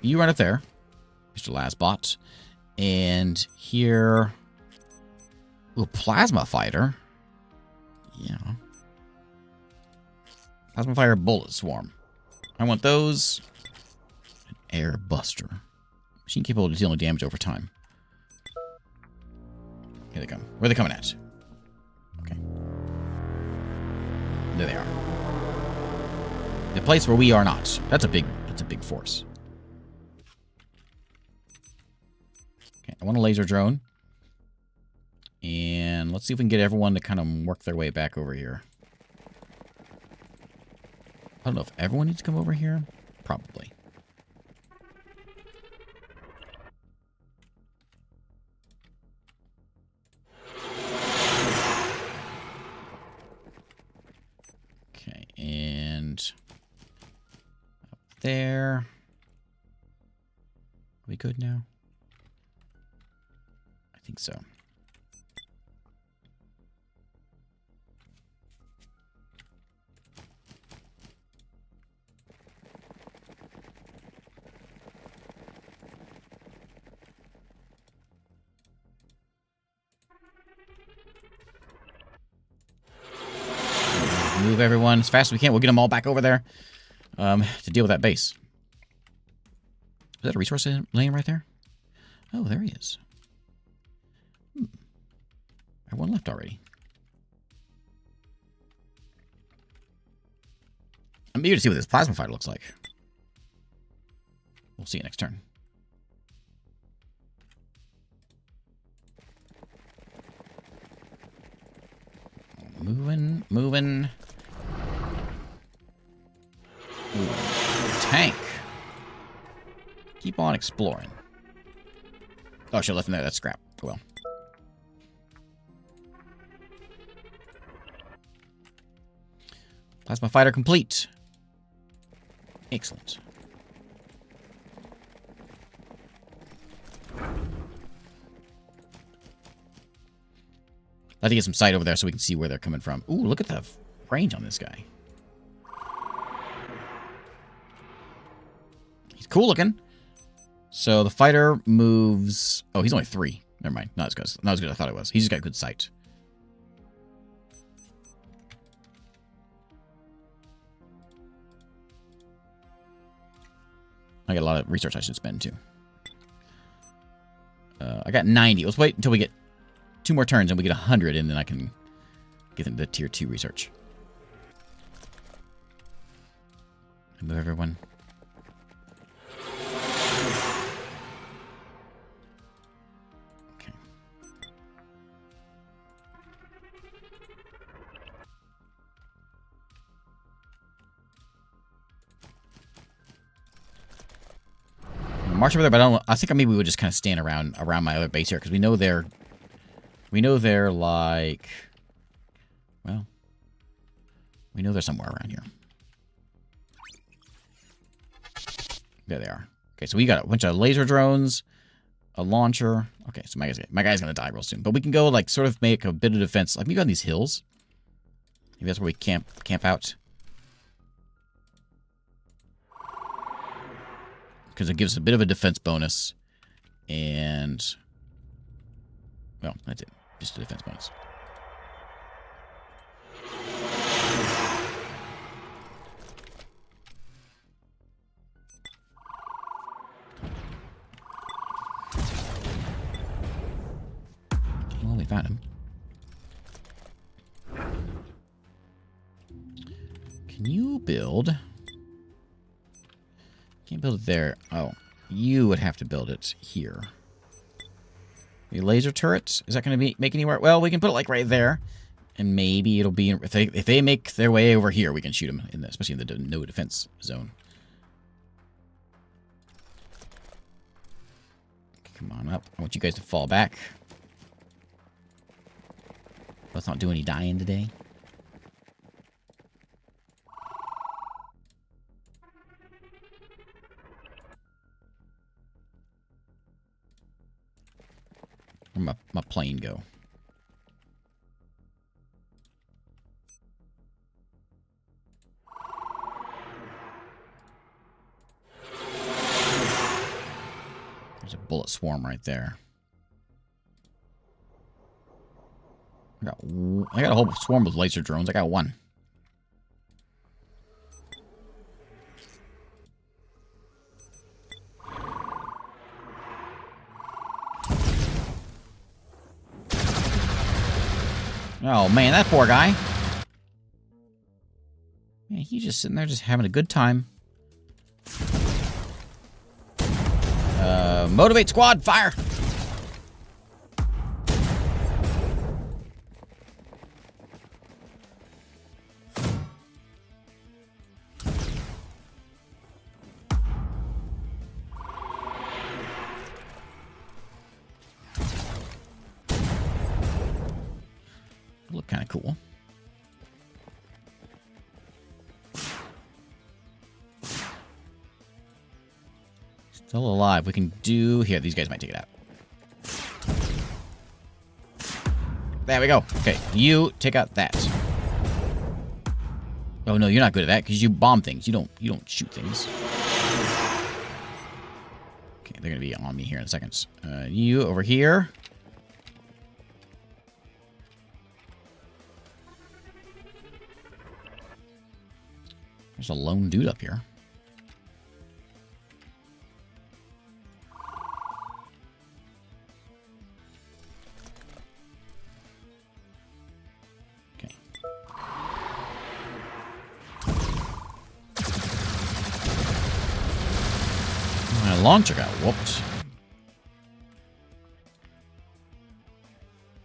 S1: you run up there, Mr. Lasbot, and here, ooh, plasma fighter. Yeah, plasma fighter bullet swarm. I want those. An air buster. Machine capable of dealing damage over time. Here they come. Where are they coming at? Okay. There they are. The place where we are not. That's a big force. Okay, I want a laser drone. And let's see if we can get everyone to kind of work their way back over here. I don't know if everyone needs to come over here. Probably. Okay, and up there. Are we good now? I think so. Move everyone as fast as we can. We'll get them all back over there to deal with that base. Is that a resource laying right there? Oh, there he is. Everyone left already. I'm eager to see what this plasma fighter looks like. We'll see you next turn. Moving. Ooh, tank. Keep on exploring. Oh, I should have left him there. That's scrap. Oh, well. Plasma fighter complete. Excellent. I'd like to get some sight over there so we can see where they're coming from. Ooh, look at the range on this guy. He's cool looking. So the fighter moves... Oh, he's only 3. Never mind. Not as good as I thought it was. He's just got good sight. I got a lot of research I should spend, too. I got 90. Let's wait until we get 2 more turns and we get 100, and then I can get into the tier 2 research. Move everyone. Okay. March over there, but I think maybe we would just kind of stand around my other base here because we know they're like, well, we know they're somewhere around here. There they are. Okay, so we got a bunch of laser drones, a launcher. Okay, so my guy's gonna die real soon. But we can go like sort of make a bit of defense, like maybe on these hills. Maybe that's where we camp out. Because it gives us a bit of a defense bonus. And, well, that's it. Just a defense bonus. finally found him. Can you build? Can't build it there. Oh, you would have to build it here. The laser turrets? Is that going to make anywhere? Well, we can put it like right there. And maybe it'll be... If they make their way over here, we can shoot them, especially in the no defense zone. Come on up. I want you guys to fall back. Let's not do any dying today. Where'd my plane go? There's a bullet swarm right there. I got a whole swarm with laser drones. I got one. Oh, man, that poor guy. Man, he's just sitting there just having a good time. Motivate squad, fire! Look kind of cool. Still alive. We can do... Here, these guys might take it out. There we go. Okay, you take out that. Oh, no, you're not good at that because you bomb things. You don't shoot things. Okay, they're going to be on me here in a second. You over here. There's a lone dude up here. Okay. My launcher got whooped.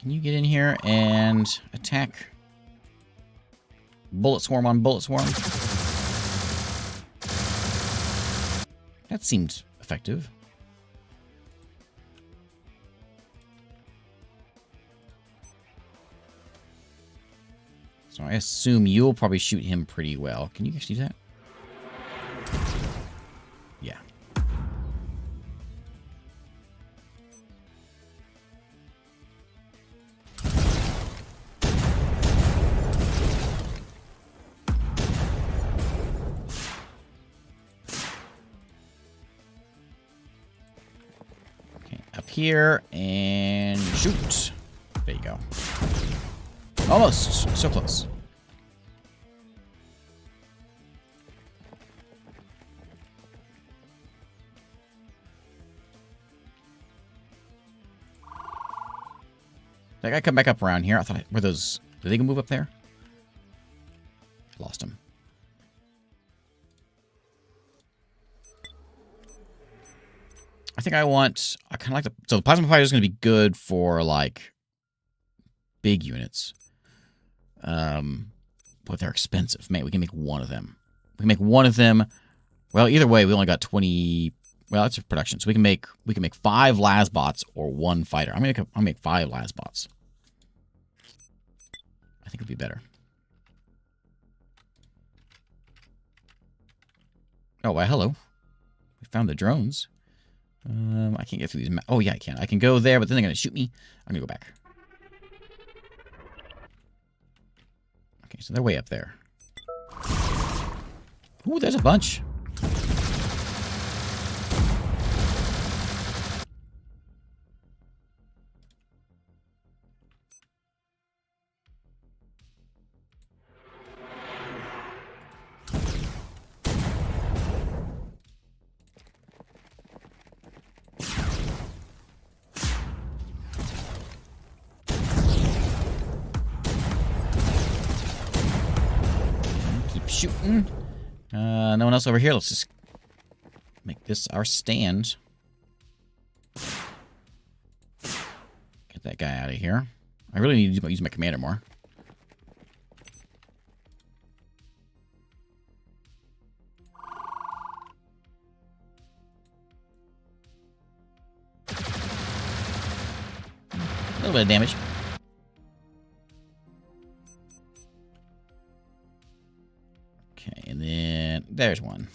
S1: Can you get in here and attack? Bullet swarm on bullet swarm. That seems effective. So I assume you'll probably shoot him pretty well. Can you actually do that? Yeah. Here and shoot. There you go. Almost. So close. That guy come back up around here. I thought, were those... Did they move up there? Lost him. I think I kind of like so the plasma fighter is going to be good for, like, big units. But they're expensive. Man, we can make one of them. We can make one of them. Well, either way, we only got 20... Well, that's a production. So we can make 5 lasbots or 1 fighter. I'll make 5 lasbots. I think it'd be better. Oh, well, hello. We found the drones. I can't get through these. Oh, yeah, I can. I can go there, but then they're going to shoot me. I'm going to go back. Okay, so they're way up there. Ooh, there's a bunch. shooting. No one else over here. Let's just make this our stand. Get that guy out of here. I really need to use my commander more. A little bit of damage. Okay, and then there's one.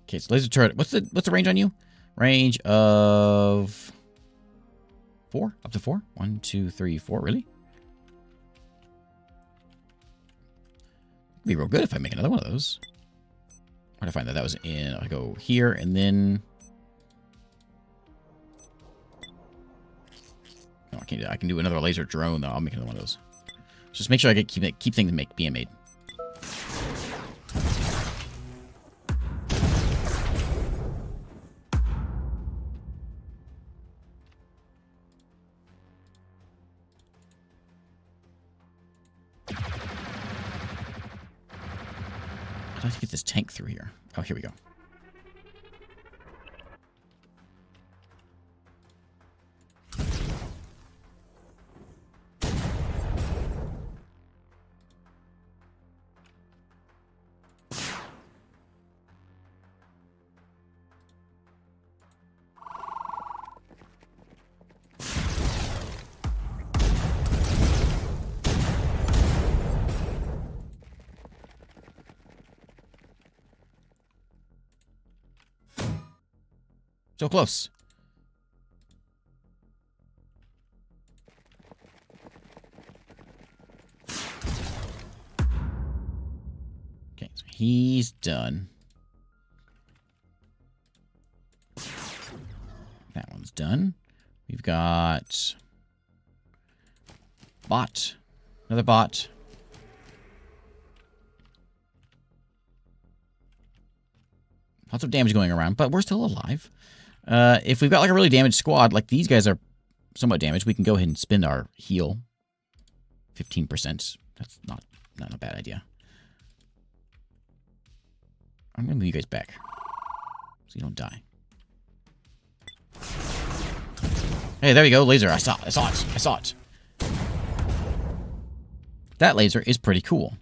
S1: Okay, so laser turret. What's the range on you? Range of 4? Up to 4? 1, 2, 3, 4. Really? It'd be real good if I make another one of those. Where'd I find that? That was in. I go here and then. No, I can't do that. I can do another laser drone though. I'll make another one of those. Just make sure I keep things being made. I'd like to get this tank through here. Oh, here we go. So close. Okay, so he's done. That one's done. We've got bot. Another bot. Lots of damage going around, but we're still alive. If we've got like a really damaged squad, like these guys are somewhat damaged, we can go ahead and spend our heal. 15%. That's not a bad idea. I'm going to move you guys back so you don't die. Hey, there we go. Laser. I saw it. That laser is pretty cool.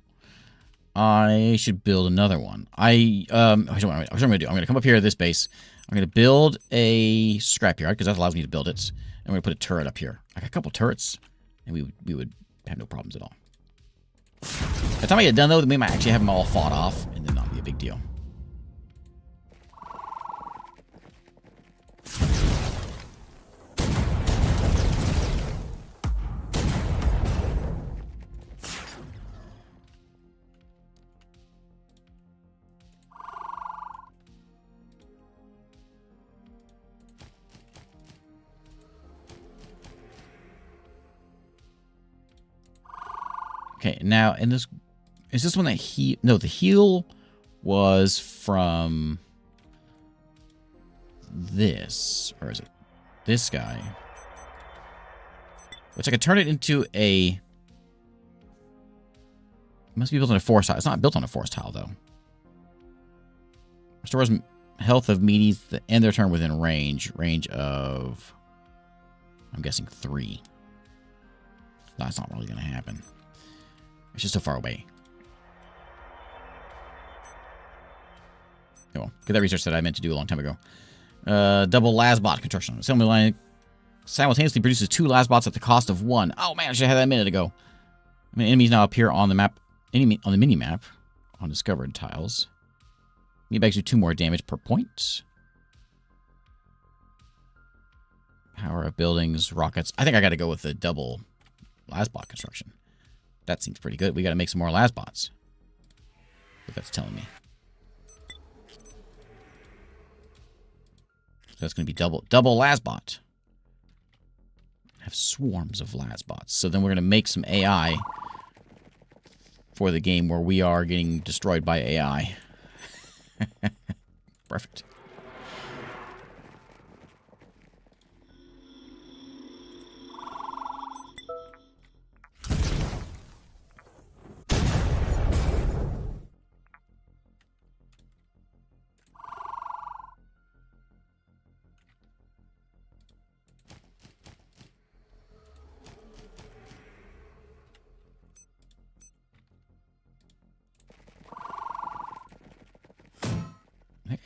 S1: I should build another one. Here's what I'm going to do. I'm going to come up here to this base. I'm going to build a scrapyard, because that allows me to build it. And we're going to put a turret up here. I got a couple turrets, and we would have no problems at all. By the time I get done, though, we might actually have them all fought off, and then not be a big deal. Okay, now, in this... Is this one that he... No, the heal was from... this. Or is it this guy? Which I could turn it into a... It must be built on a forest tile. It's not built on a forest tile, though. Restores health of meaties that end their turn within range. Range of... I'm guessing 3. That's not really going to happen. It's just so far away. Oh, get that research that I meant to do a long time ago. Double lasbot construction. Assembly line simultaneously produces 2 lasbots at the cost of 1. Oh man, I should have had that a minute ago. I mean, enemies now appear on the map, on the mini map, on discovered tiles. Meatbags do 2 more damage per point. Power of buildings, rockets. I think I got to go with the double lasbot construction. That seems pretty good. We got to make some more lasbots. What that's telling me. So that's going to be double lasbot. Have swarms of lasbots. So then we're going to make some AI for the game where we are getting destroyed by AI. Perfect.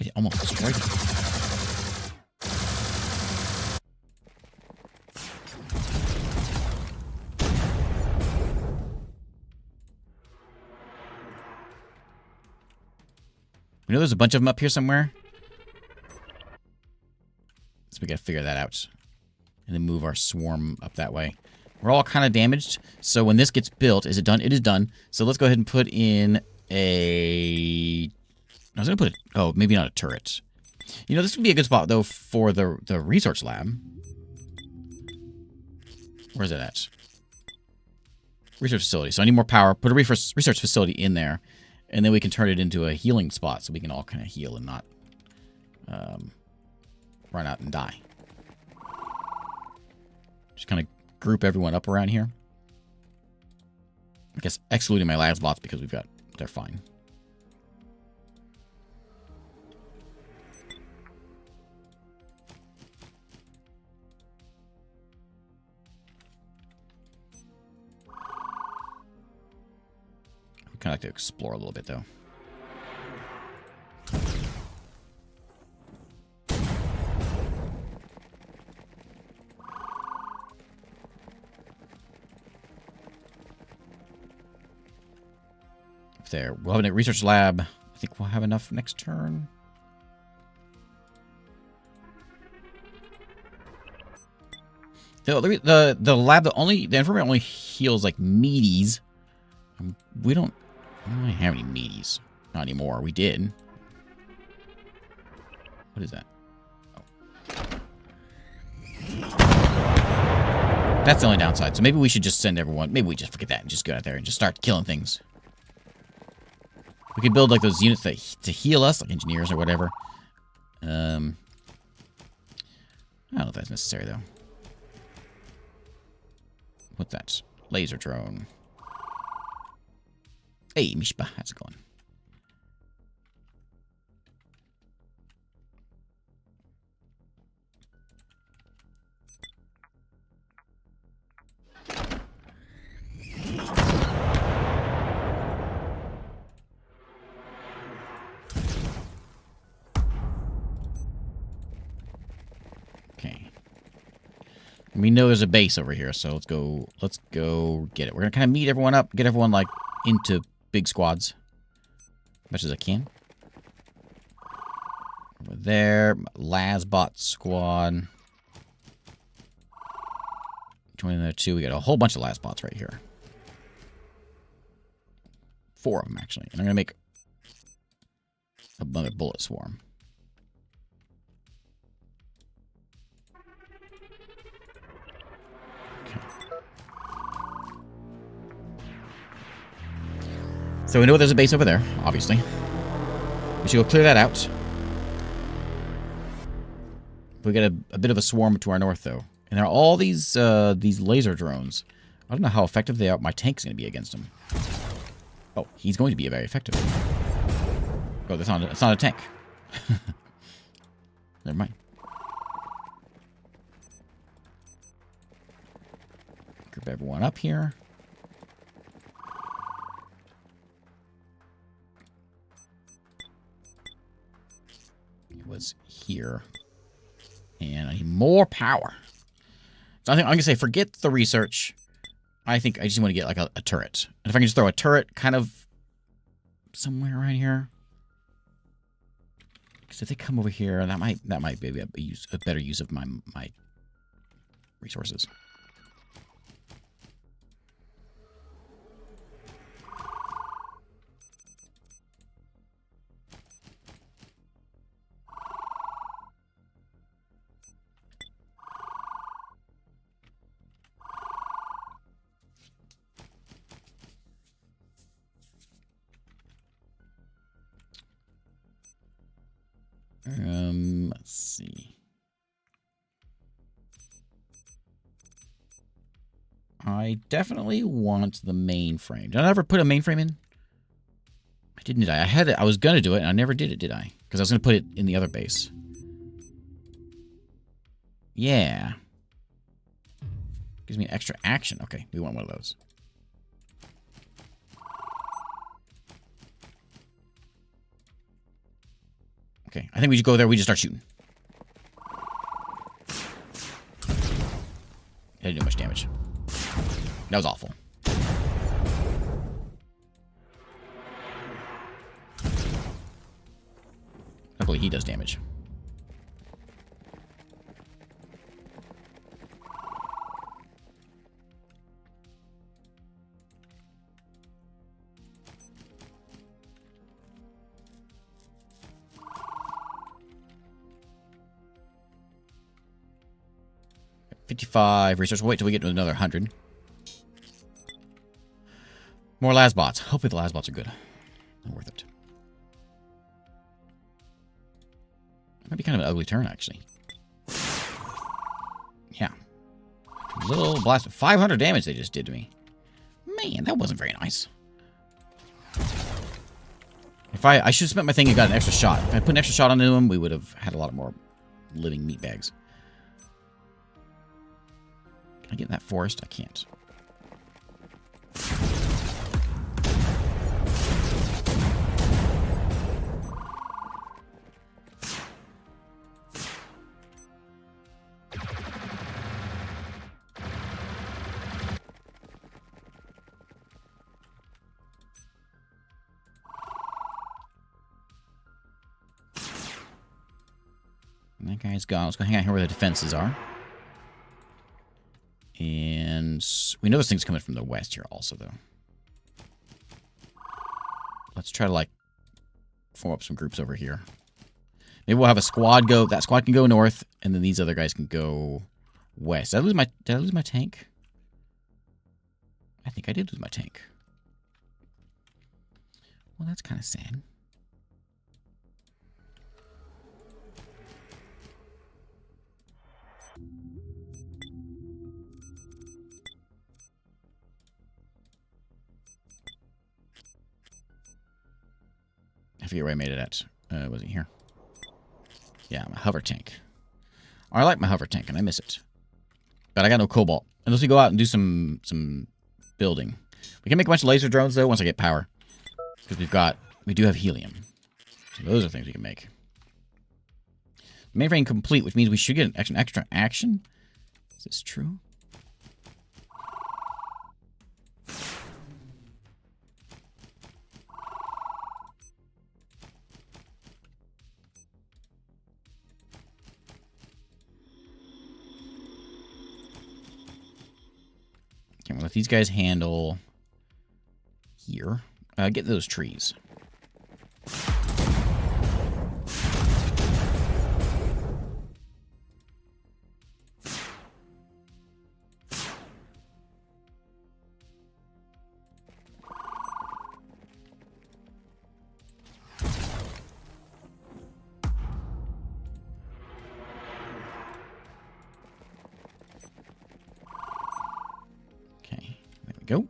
S1: It almost destroyed it. We know there's a bunch of them up here somewhere. So we gotta figure that out. And then move our swarm up that way. We're all kind of damaged. So when this gets built, is it done? It is done. So let's go ahead and put in a... I was gonna put it... Oh, maybe not a turret. You know, this would be a good spot, though, for the research lab. Where's it at? Research facility. So I need more power. Put a research facility in there. And then we can turn it into a healing spot so we can all kind of heal and not run out and die. Just kind of group everyone up around here. I guess excluding my lab bots because we've got... They're fine. Kind of like to explore a little bit, though. Up there. We'll have a research lab. I think we'll have enough next turn. The lab, the infirmary only heals like meaties. We don't really have any meaties. Not anymore. We did. What is that? Oh. That's the only downside. So maybe we should just send everyone. Maybe we just forget that and just go out there and just start killing things. We could build like those units that to heal us, like engineers or whatever. I don't know if that's necessary though. What's that? Laser drone. Hey, Mishba, how's it going? Okay. We know there's a base over here, so let's go get it. We're gonna kind of meet everyone up, get everyone like into big squads. As much as I can. Over there. Lasbot squad. Join there too. We got a whole bunch of Lasbots right here. 4 of them, actually. And I'm going to make another bullet swarm. Okay. So we know there's a base over there, obviously. We should go clear that out. We got a bit of a swarm to our north, though. And there are all these laser drones. I don't know how effective they are. My tank's going to be against them. Oh, he's going to be very effective. Oh, that's not. It's not a tank. Never mind. Group everyone up here. It was here. And I need more power. So I think I'm going to say forget the research. I think I just want to get like a turret. And if I can just throw a turret kind of somewhere around here. Because if they come over here, that might be a better use of my resources. Let's see. I definitely want the mainframe. Did I ever put a mainframe in? I didn't, did I? I had it. I was gonna do it, and I never did it, did I? Because I was gonna put it in the other base. Yeah. Gives me an extra action. Okay, we want one of those. Okay, I think we should go there. We just start shooting. I didn't do much damage. That was awful. Hopefully he does damage. $55 research. We'll wait till we get to another 100. More lasbots. Hopefully the lasbots are good. They're worth it. Might be kind of an ugly turn, actually. Yeah. Little blast. 500 damage they just did to me. Man, that wasn't very nice. If I should have spent my thing and got an extra shot. If I put an extra shot onto him, we would have had a lot more living meat bags. Can I get in that forest? I can't. That guy's gone. Let's go hang out here where the defenses are. And we know this thing's coming from the west here also, though. Let's try to, like, form up some groups over here. Maybe we'll have a squad go. That squad can go north, and then these other guys can go west. Did I lose my tank? I think I did lose my tank. Well, that's kind of sad. I forget where I made it at. Was it here? Yeah, my hover tank. I like my hover tank, and I miss it. But I got no cobalt. Unless we go out and do some building. We can make a bunch of laser drones, though, once I get power. Because we do have helium. So those are things we can make. Mainframe complete, which means we should get an extra action. Is this true? Okay, we'll let these guys handle here. Get those trees. Go.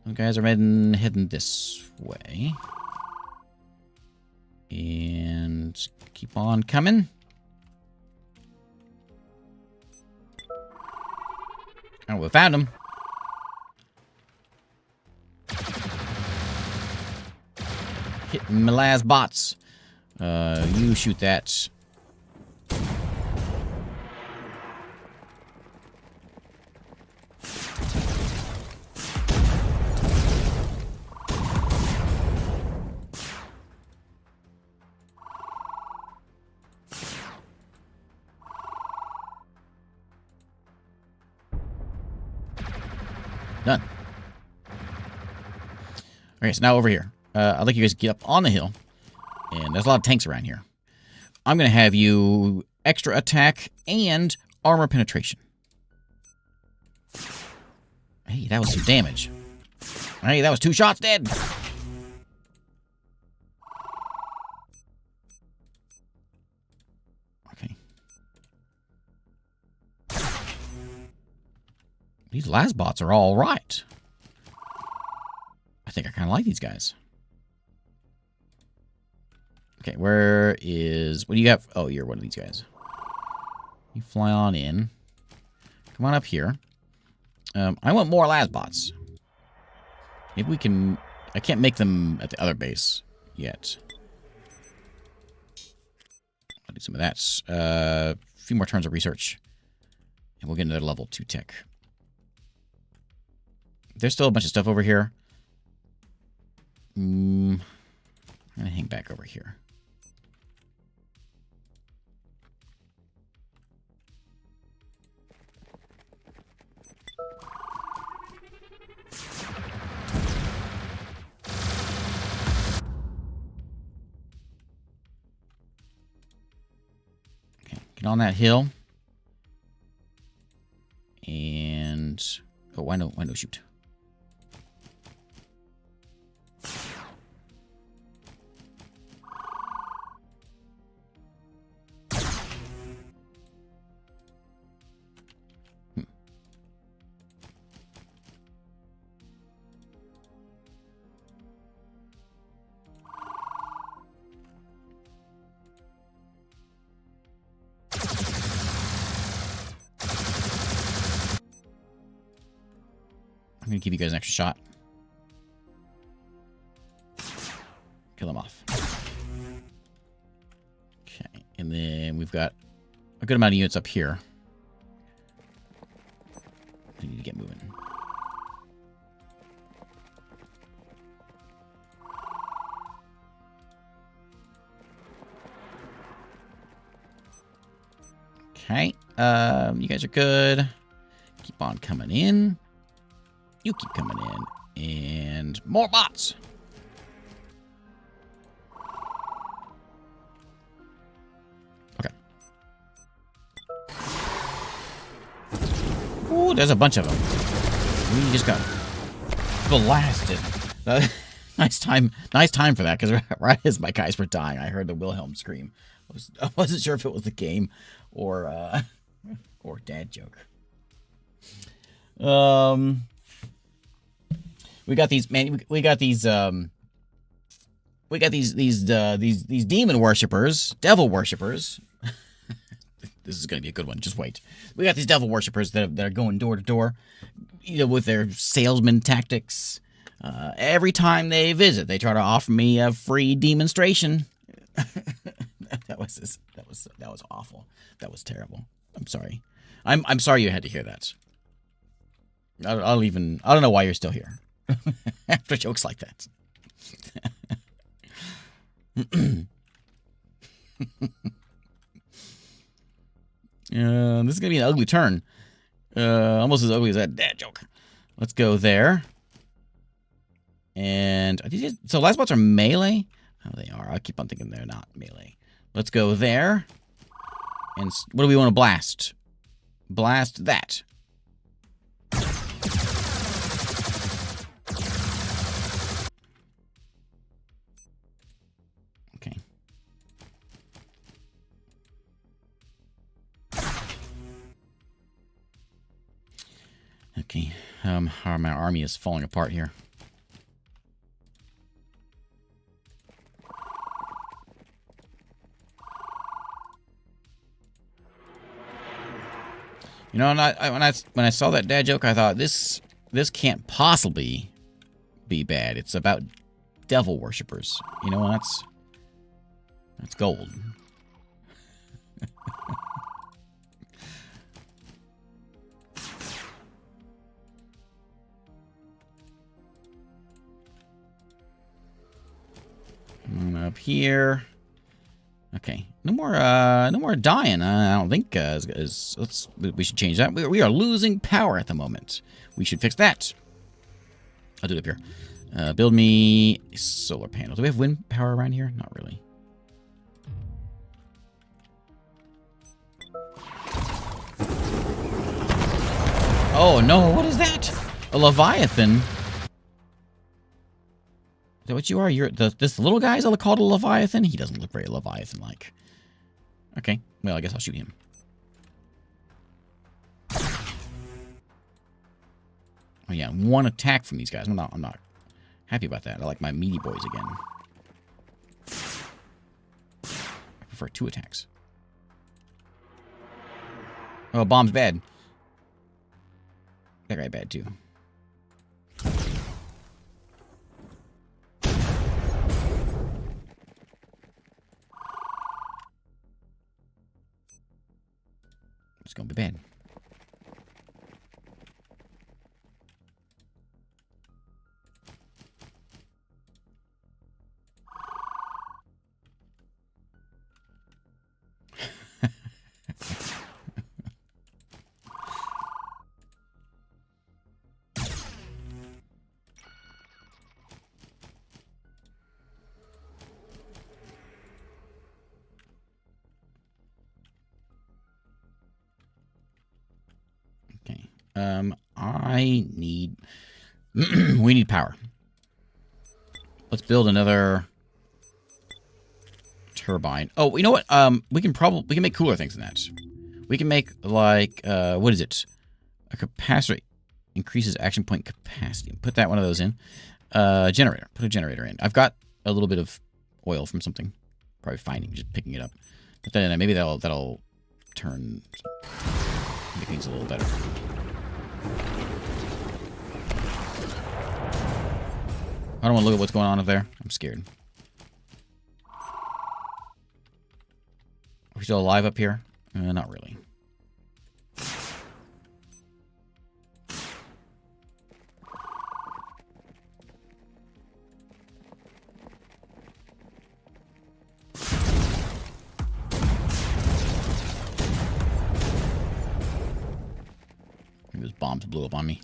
S1: Those guys are heading this way. And keep on coming. Oh, we found them. Hitting my last bots. You shoot that. Done. Okay, so now over here. I'd like you guys to get up on the hill. And there's a lot of tanks around here. I'm going to have you extra attack and armor penetration. Hey, that was some damage. Hey, that was 2 shots dead. Okay. These lasbots are all right. I think I kind of like these guys. Okay, where is... What do you got? Oh, you're one of these guys. You fly on in. Come on up here. I want more lasbots. Maybe we can... I can't make them at the other base yet. do some of that. A few more turns of research. And we'll get another level 2 tech. There's still a bunch of stuff over here. I'm going to hang back over here. Okay, get on that hill. And... oh, why no shoot? I'm going to give you guys an extra shot. Kill them off. Okay, and then we've got a good amount of units up here. We need to get moving. Okay, you guys are good. Keep on coming in. You keep coming in. And more bots. Okay. Ooh, there's a bunch of them. We just got blasted. Nice time for that, because right as my guys were dying, I heard the Wilhelm scream. I wasn't sure if it was the game or dad joke. We got these demon worshippers, devil worshippers. This is gonna be a good one. Just wait. We got these devil worshippers that are going door to door, with their salesman tactics. Every time they visit, they try to offer me a free demonstration. That was awful. That was terrible. I'm sorry. I'm sorry you had to hear that. I don't know why you're still here after jokes like that. This is gonna be an ugly turn. Almost as ugly as that dad joke. Let's go there. And are these, so last bots are melee? Oh, they are. I keep on thinking they're not melee. Let's go there. And what do we want to blast? Blast that. Okay. Okay. My army is falling apart here. You know, when I saw that dad joke, I thought this can't possibly be bad. It's about devil worshippers. You know, that's gold. Up here. Okay, no more dying. I don't think we should change that. We are losing power at the moment. We should fix that. I'll do it up here. Build me a solar panel. Do we have wind power around here? Not really. Oh no! What is that? A Leviathan? Is that what you are? You're this little guy is called a Leviathan? He doesn't look very Leviathan-like. Okay, well, I guess I'll shoot him. Oh yeah, one attack from these guys. I'm not happy about that. I like my meaty boys again. I prefer 2 attacks. Oh, bomb's bad. That guy bad too. It's gonna be bad. Okay. I need... we need power. Let's build another turbine. Oh, you know what? We can make cooler things than that. We can make, like, what is it? A capacitor. Increases action point capacity. Put that one of those in. Generator. Put a generator in. I've got a little bit of oil from something. Probably finding, just picking it up. But then maybe that'll turn... make things a little better. I don't want to look at what's going on up there. I'm scared. Are we still alive up here? Not really. Those bombs blew up on me.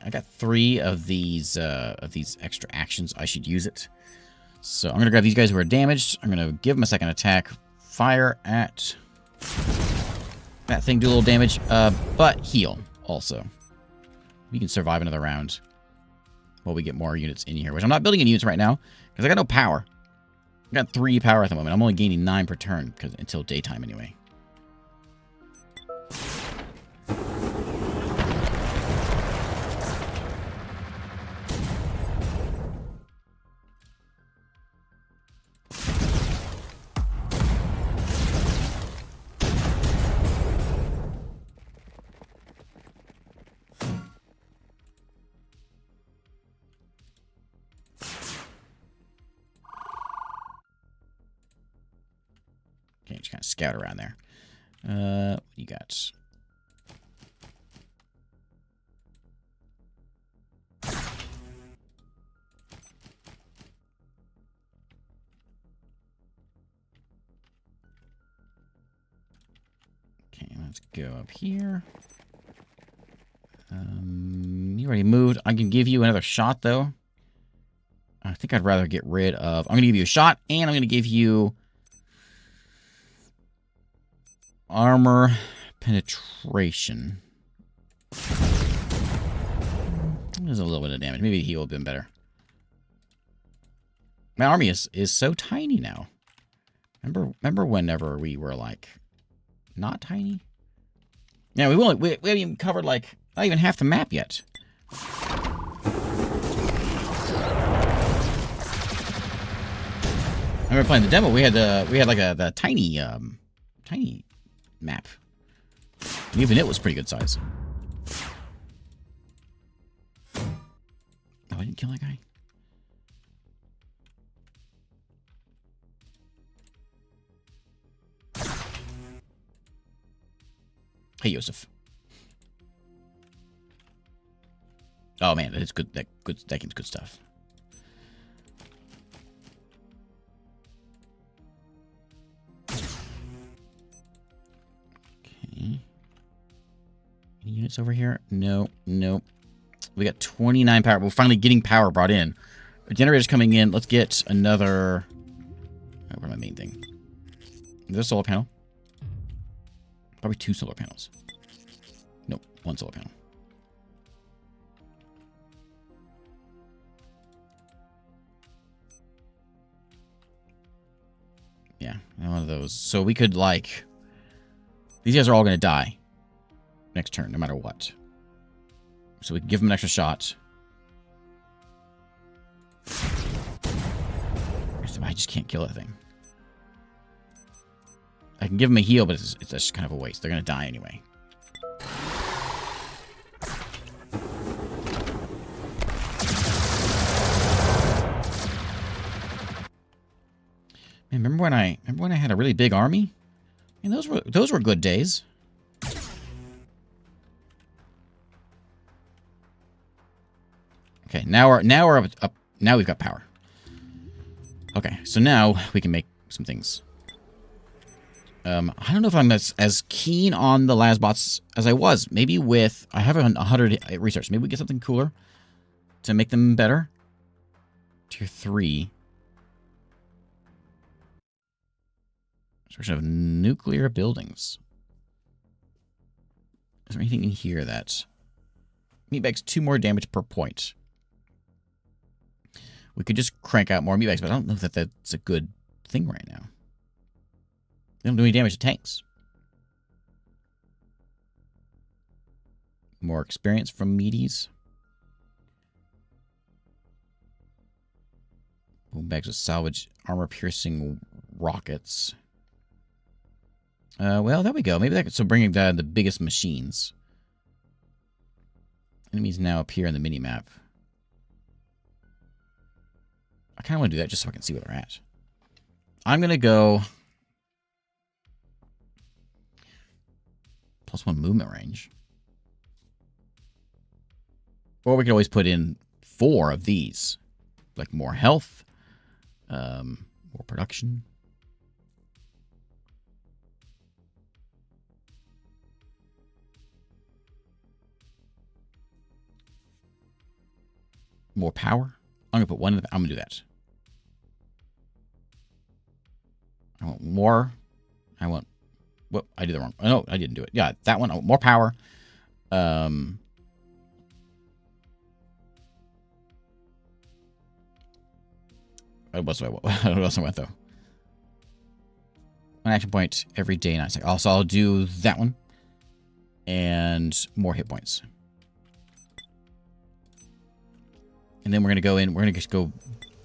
S1: I got 3 of these extra actions. I should use it. So I'm going to grab these guys who are damaged. I'm going to give them a second attack. Fire at that thing, do a little damage, but heal also. We can survive another round while we get more units in here, which I'm not building any units right now because I got no power. I got 3 power at the moment. I'm only gaining 9 per turn until daytime anyway. Okay, just kind of scout around there. What you got? Okay, let's go up here. You already moved. I can give you another shot, though. I think I'd rather get rid of... I'm going to give you a shot, and I'm going to give you... armor penetration. There's a little bit of damage. Maybe he would have been better. My army is so tiny now. Remember whenever we were like not tiny? Yeah, we haven't even covered like not even half the map yet. I remember playing the demo. We had like the tiny map. And even it was pretty good size. Oh, I didn't kill that guy. Hey, Yosef. Oh man, that's good. That game's good stuff. Okay. Any units over here? No, nope. We got 29 power. We're finally getting power brought in. The generator's coming in. Let's get another. Oh, where's my main thing? Is there a solar panel? Probably 2 solar panels. Nope, 1 solar panel. Yeah, one of those. So we could, like... These guys are all going to die next turn, no matter what. So we can give them an extra shot. I just can't kill that thing. I can give them a heal, but it's just kind of a waste. They're going to die anyway. Man, remember when I had a really big army? I mean, those were good days. Okay, now we're up. Now we've got power. Okay, so now we can make some things. I don't know if I'm as keen on the Lasbots as I was. Maybe I have 100 research. Maybe we get something cooler to make them better. Tier 3. Construction of nuclear buildings. Is there anything in here that... Meatbags 2 more damage per point. We could just crank out more meatbags, but I don't know that that's a good thing right now. They don't do any damage to tanks. More experience from meaties. Boombags with salvage armor-piercing rockets. Well, there we go. Maybe that could... So bringing down the biggest machines. Enemies now appear in the minimap. I kind of want to do that just so I can see where they're at. I'm going to go... +1 movement range. Or we could always put in 4 of these. Like more health. More production. More power. I'm going to put 1 in the... I'm going to do that. I want more. I want... Whoop, I did the wrong... Oh, no, I didn't do it. Yeah, that one. I want more power. What else do I want? What else I want, though? 1 action point every day and night. Also, I'll do that one. And more hit points. And then we're going to go in. We're going to just go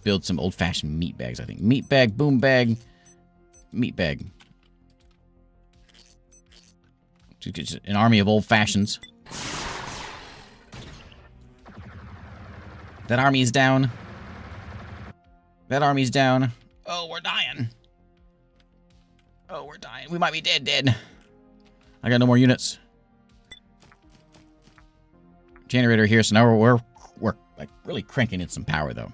S1: build some old-fashioned meat bags, I think. Meat bag, boom bag, meat bag. Just an army of old fashions. That army's down. That army's down. Oh, we're dying. Oh, we're dying. We might be dead. I got no more units. Generator here, so now we're like really cranking in some power though.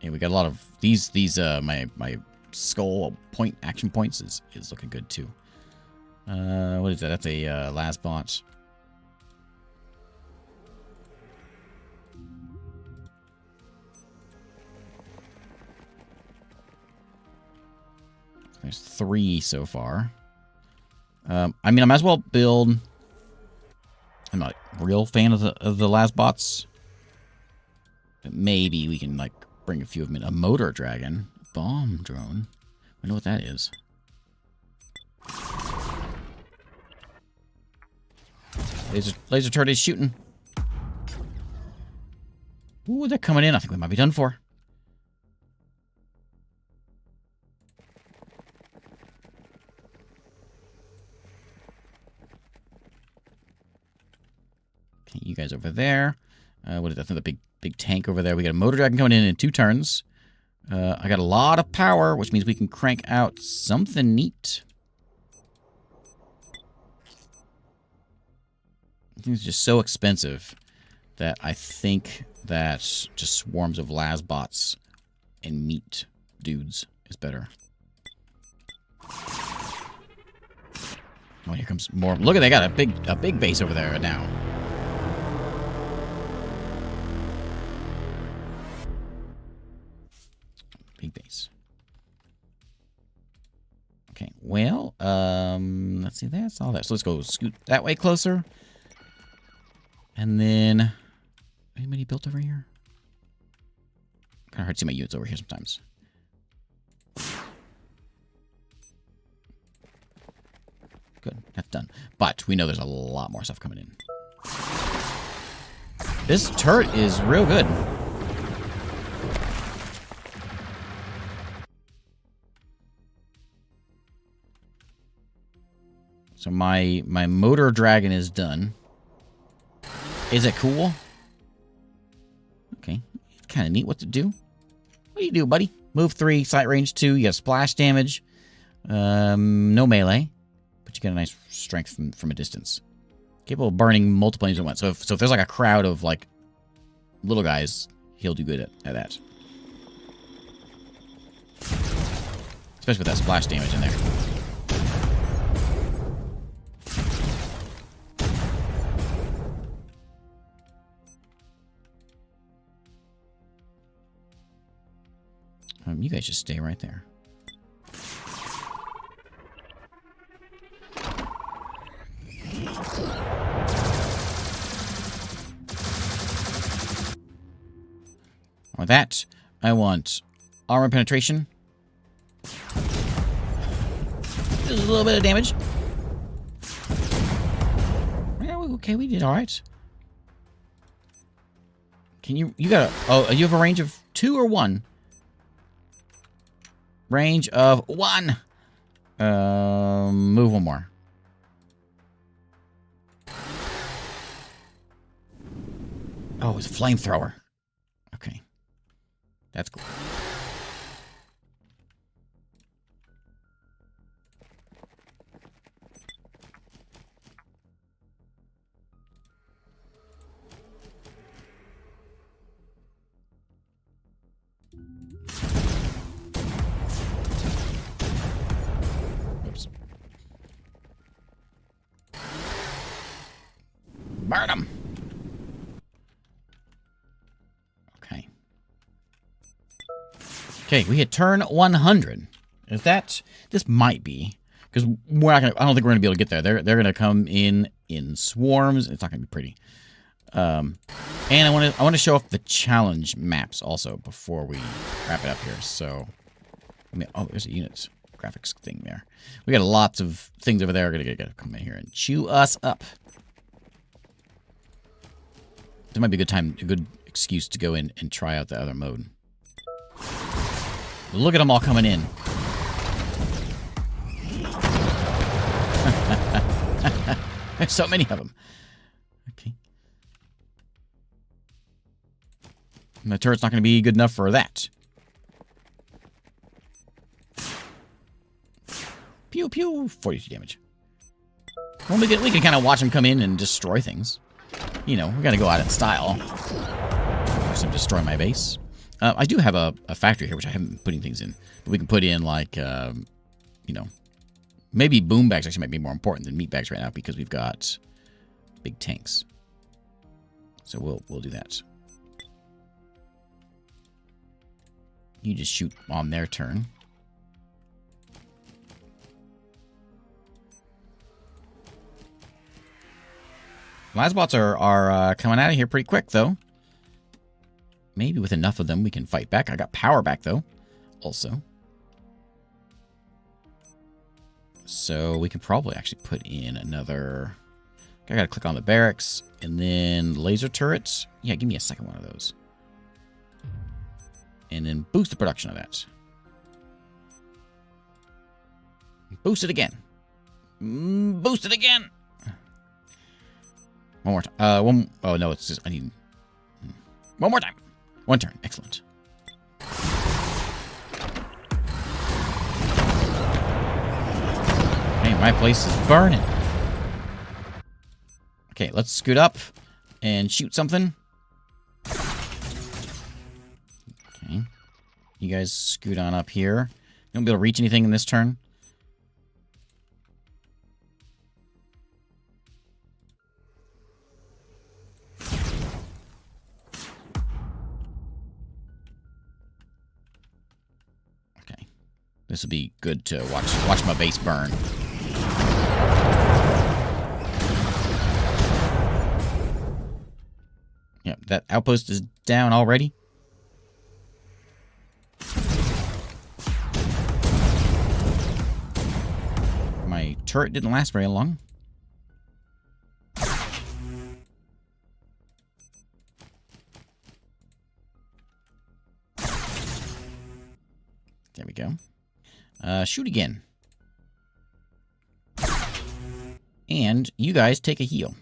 S1: And we got a lot of these my skull point action points is looking good too. What is that? That's a Lasbot. There's 3 so far. I mean, I might as well build. I'm not a real fan of the Lasbots. But maybe we can like bring a few of them in. A motor dragon, bomb drone. I know what that is. Laser turret is shooting. Ooh, they're coming in. I think we might be done for. Okay, you guys over there. What is that? The big tank over there. We got a motor dragon coming in 2 turns. I got a lot of power, which means we can crank out something neat. It's just so expensive that I think that just swarms of Lasbots and meat dudes is better. Oh, here comes more. Look at they got a big base over there now. Big base. Okay, well, let's see, that's all that. So let's go scoot that way closer. And then, anybody built over here? Kind of hard to see my units over here sometimes. Good, that's done. But we know there's a lot more stuff coming in. This turret is real good. So my motor dragon is done. Is it cool? Okay. It's kind of neat what to do. What do you do, buddy? Move 3, sight range 2. You have splash damage. No melee. But you get a nice strength from a distance. Capable of burning multiple enemies at once. So if there's like a crowd of like little guys, he'll do good at that. Especially with that splash damage in there. You guys just stay right there. With that, I want armor penetration. Just a little bit of damage. Okay, we did all right. Can you got a... Oh, you have a range of 2 or 1? Range of 1. Move 1 more. Oh, it's a flamethrower. Okay. That's cool. Oops. Burn him. Okay. Okay, we hit turn 100. Is that... This might be. Because we're not gonna... I don't think we're going to be able to get there. They're going to come in swarms. It's not going to be pretty. And I want to show off the challenge maps also before we wrap it up here. So... I mean, oh, there's a units graphics thing there. We got lots of things over there. We're going to come in here and chew us up. This might be a good excuse to go in and try out the other mode. Look at them all coming in. There's so many of them. Okay. And the turret's not going to be good enough for that. Pew pew. 42 damage. Well, we can kind of watch them come in and destroy things. You know, we got to go out in style. Just destroy my base. I do have a factory here, which I haven't been putting things in. But we can put in, like, you know, maybe boom bags actually might be more important than meat bags right now because we've got big tanks. So we'll do that. You just shoot on their turn. Lasbots are coming out of here pretty quick, though. Maybe with enough of them we can fight back. I got power back, though, also. So we can probably actually put in another... I gotta click on the barracks, and then laser turrets. Yeah, give me a second one of those. And then boost the production of that. Boost it again. Boost it again! One more time. Oh, no, it's just... I need... One more time. 1 turn. Excellent. Hey, my place is burning. Okay, let's scoot up and shoot something. Okay. You guys scoot on up here. You won't be able to reach anything in this turn. This will be good to watch my base burn. Yep, that outpost is down already. My turret didn't last very long. There we go. Shoot again. And you guys take a heal.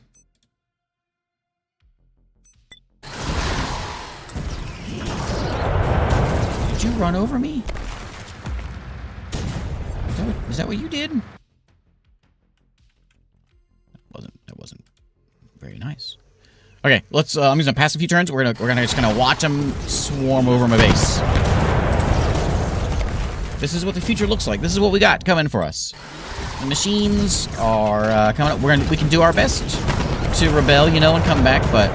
S1: Did you run over me? Is that what you did? That wasn't very nice. Okay, let's. I'm just gonna pass a few turns. We're gonna just watch them swarm over my base. This is what the future looks like. This is what we got coming for us. The machines are coming up. We can do our best to rebel, you know, and come back, but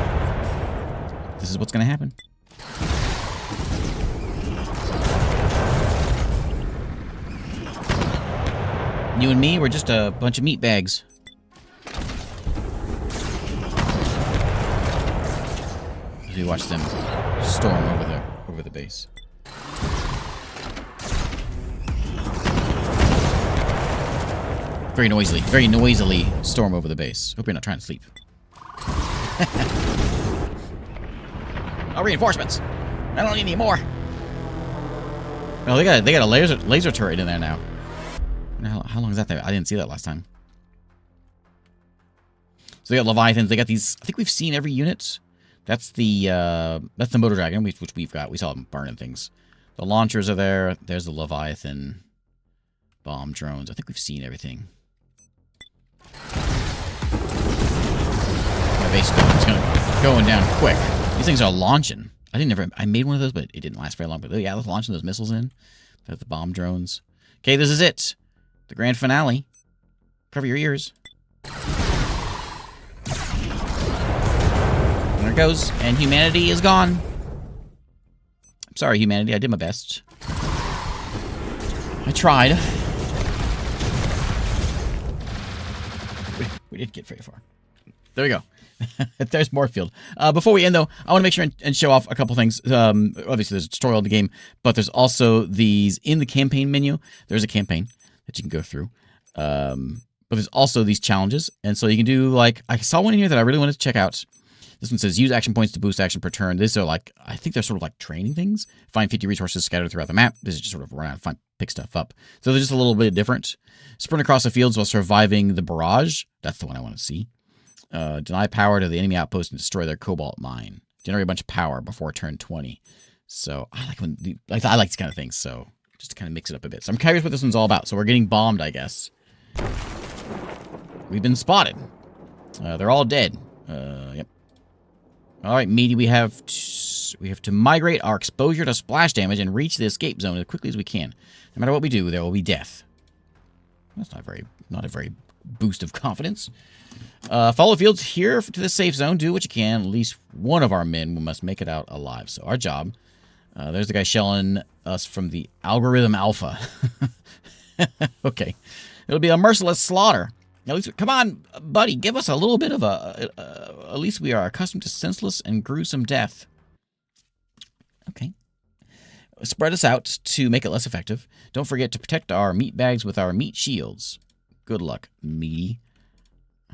S1: this is what's gonna happen. You and me, we're just a bunch of meat bags. As we watch them storm over the base. Very noisily storm over the base. Hope you're not trying to sleep. Oh, reinforcements! I don't need any more. Oh, they got a laser turret in there now. How long is that there? I didn't see that last time. So they got Leviathans. They got these. I think we've seen every unit. That's the Motor Dragon, which we've got. We saw them burning things. The launchers are there. There's the Leviathan. Bomb drones. I think we've seen everything. My base is going down quick. These things are launching. I made one of those, but it didn't last very long. But yeah, I was launching those missiles in. There's the bomb drones. Okay, this is it. The grand finale. Cover your ears. There it goes. And humanity is gone. I'm sorry, humanity. I did my best. I tried. We didn't get very far. There we go. There's Mordfield. Before we end, though, I want to make sure and show off a couple things. Obviously, there's a tutorial in the game, but there's also these in the campaign menu. There's a campaign that you can go through. But there's also these challenges. And so you can do, like, I saw one in here that I really wanted to check out. This one says, use action points to boost action per turn. These are like, I think they're sort of like training things. Find 50 resources scattered throughout the map. This is just sort of run out and pick stuff up. So they're just a little bit different. Sprint across the fields while surviving the barrage. That's the one I want to see. Deny power to the enemy outpost and destroy their cobalt mine. Generate a bunch of power before turn 20. So I like I like these kind of things. So just to kind of mix it up a bit. So I'm curious what this one's all about. So we're getting bombed, I guess. We've been spotted. They're all dead. Yep. All right, meaty. We have to migrate our exposure to splash damage and reach the escape zone as quickly as we can. No matter what we do, there will be death. That's not a very boost of confidence. Follow fields here to the safe zone. Do what you can. At least one of our men must make it out alive. So our job. There's the guy shelling us from the algorithm alpha. Okay. It'll be a merciless slaughter. At least, come on, buddy, give us a little bit of at least we are accustomed to senseless and gruesome death. Okay. Spread us out to make it less effective. Don't forget to protect our meat bags with our meat shields. Good luck, meaty.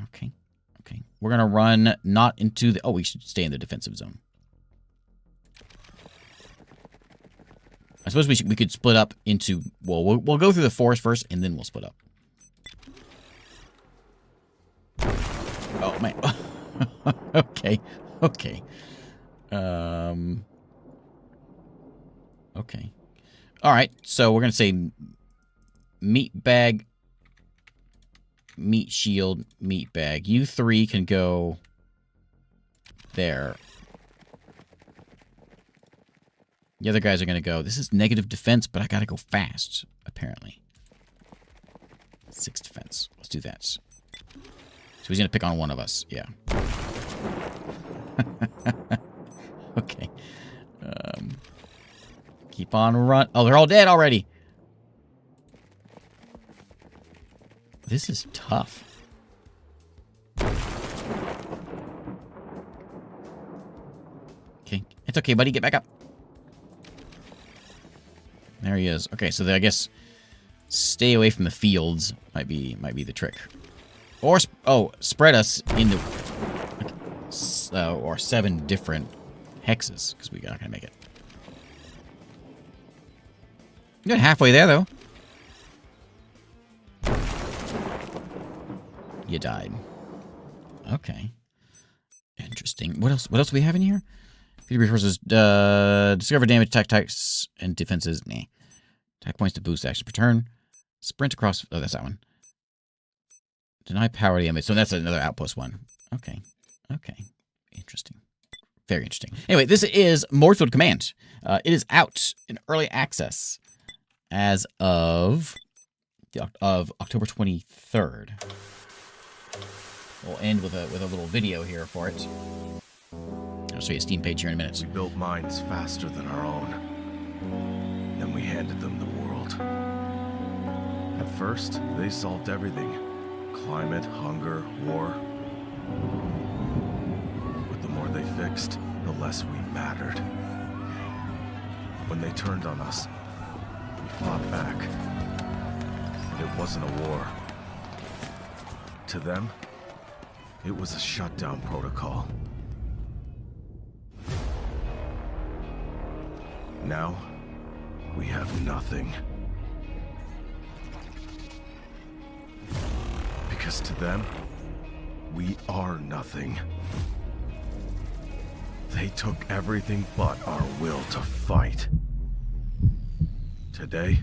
S1: Okay. Okay. We're going to run not into the... Oh, we should stay in the defensive zone. I suppose we could split up into... Well, we'll go through the forest first, and then we'll split up. Oh, man. Okay. Okay. Okay. All right. So we're going to say meat bag, meat shield, meat bag. You three can go there. The other guys are going to go. This is negative defense, but I got to go fast, apparently. 6 defense. Let's do that. So he's going to pick on one of us. Yeah. Okay. Keep on run. Oh, they're all dead already. This is tough. Okay. It's okay, buddy. Get back up. There he is. Okay, so I guess stay away from the fields might be the trick. Or spread us into or 7 different hexes because we're not gonna make it. You're halfway there though. you died. Okay. Interesting. What else? What else do we have in here? Feed resources. Discover damage, attack types, and defenses. Nah. Attack points to boost action per turn. Sprint across. Oh, that's that one. Deny power to damage. So that's another outpost one. Okay. Okay. Interesting. Very interesting. Anyway, this is Mordfield Command. It is out in early access as of October 23rd. We'll end with a little video here for it. I'll show you a Steam page here in a minute.
S2: We built mines faster than our own. Then we handed them the world. At first, they solved everything. Climate, hunger, war. But the more they fixed, the less we mattered. When they turned on us, we fought back. It wasn't a war. To them, it was a shutdown protocol. Now, we have nothing. Because to them, we are nothing. They took everything but our will to fight. Today,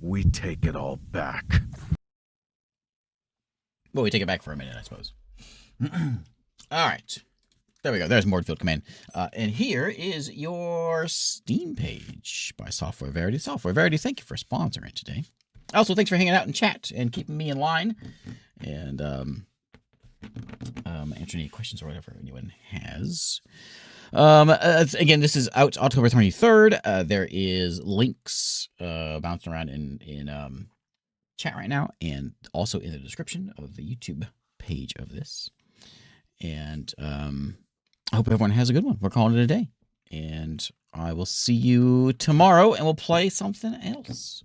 S2: we take it all back.
S1: Well, we take it back for a minute, I suppose. All right. There we go. There's Mordfield Command. And here is your Steam page by Software Verity. Software Verity, thank you for sponsoring today. Also, thanks for hanging out in chat and keeping me in line. And answering any questions or whatever anyone has. Again, this is out October 23rd. There is links bouncing around in chat right now, and also in the description of the YouTube page of this. And I hope everyone has a good one. We're calling it a day. And I will see you tomorrow, and we'll play something else.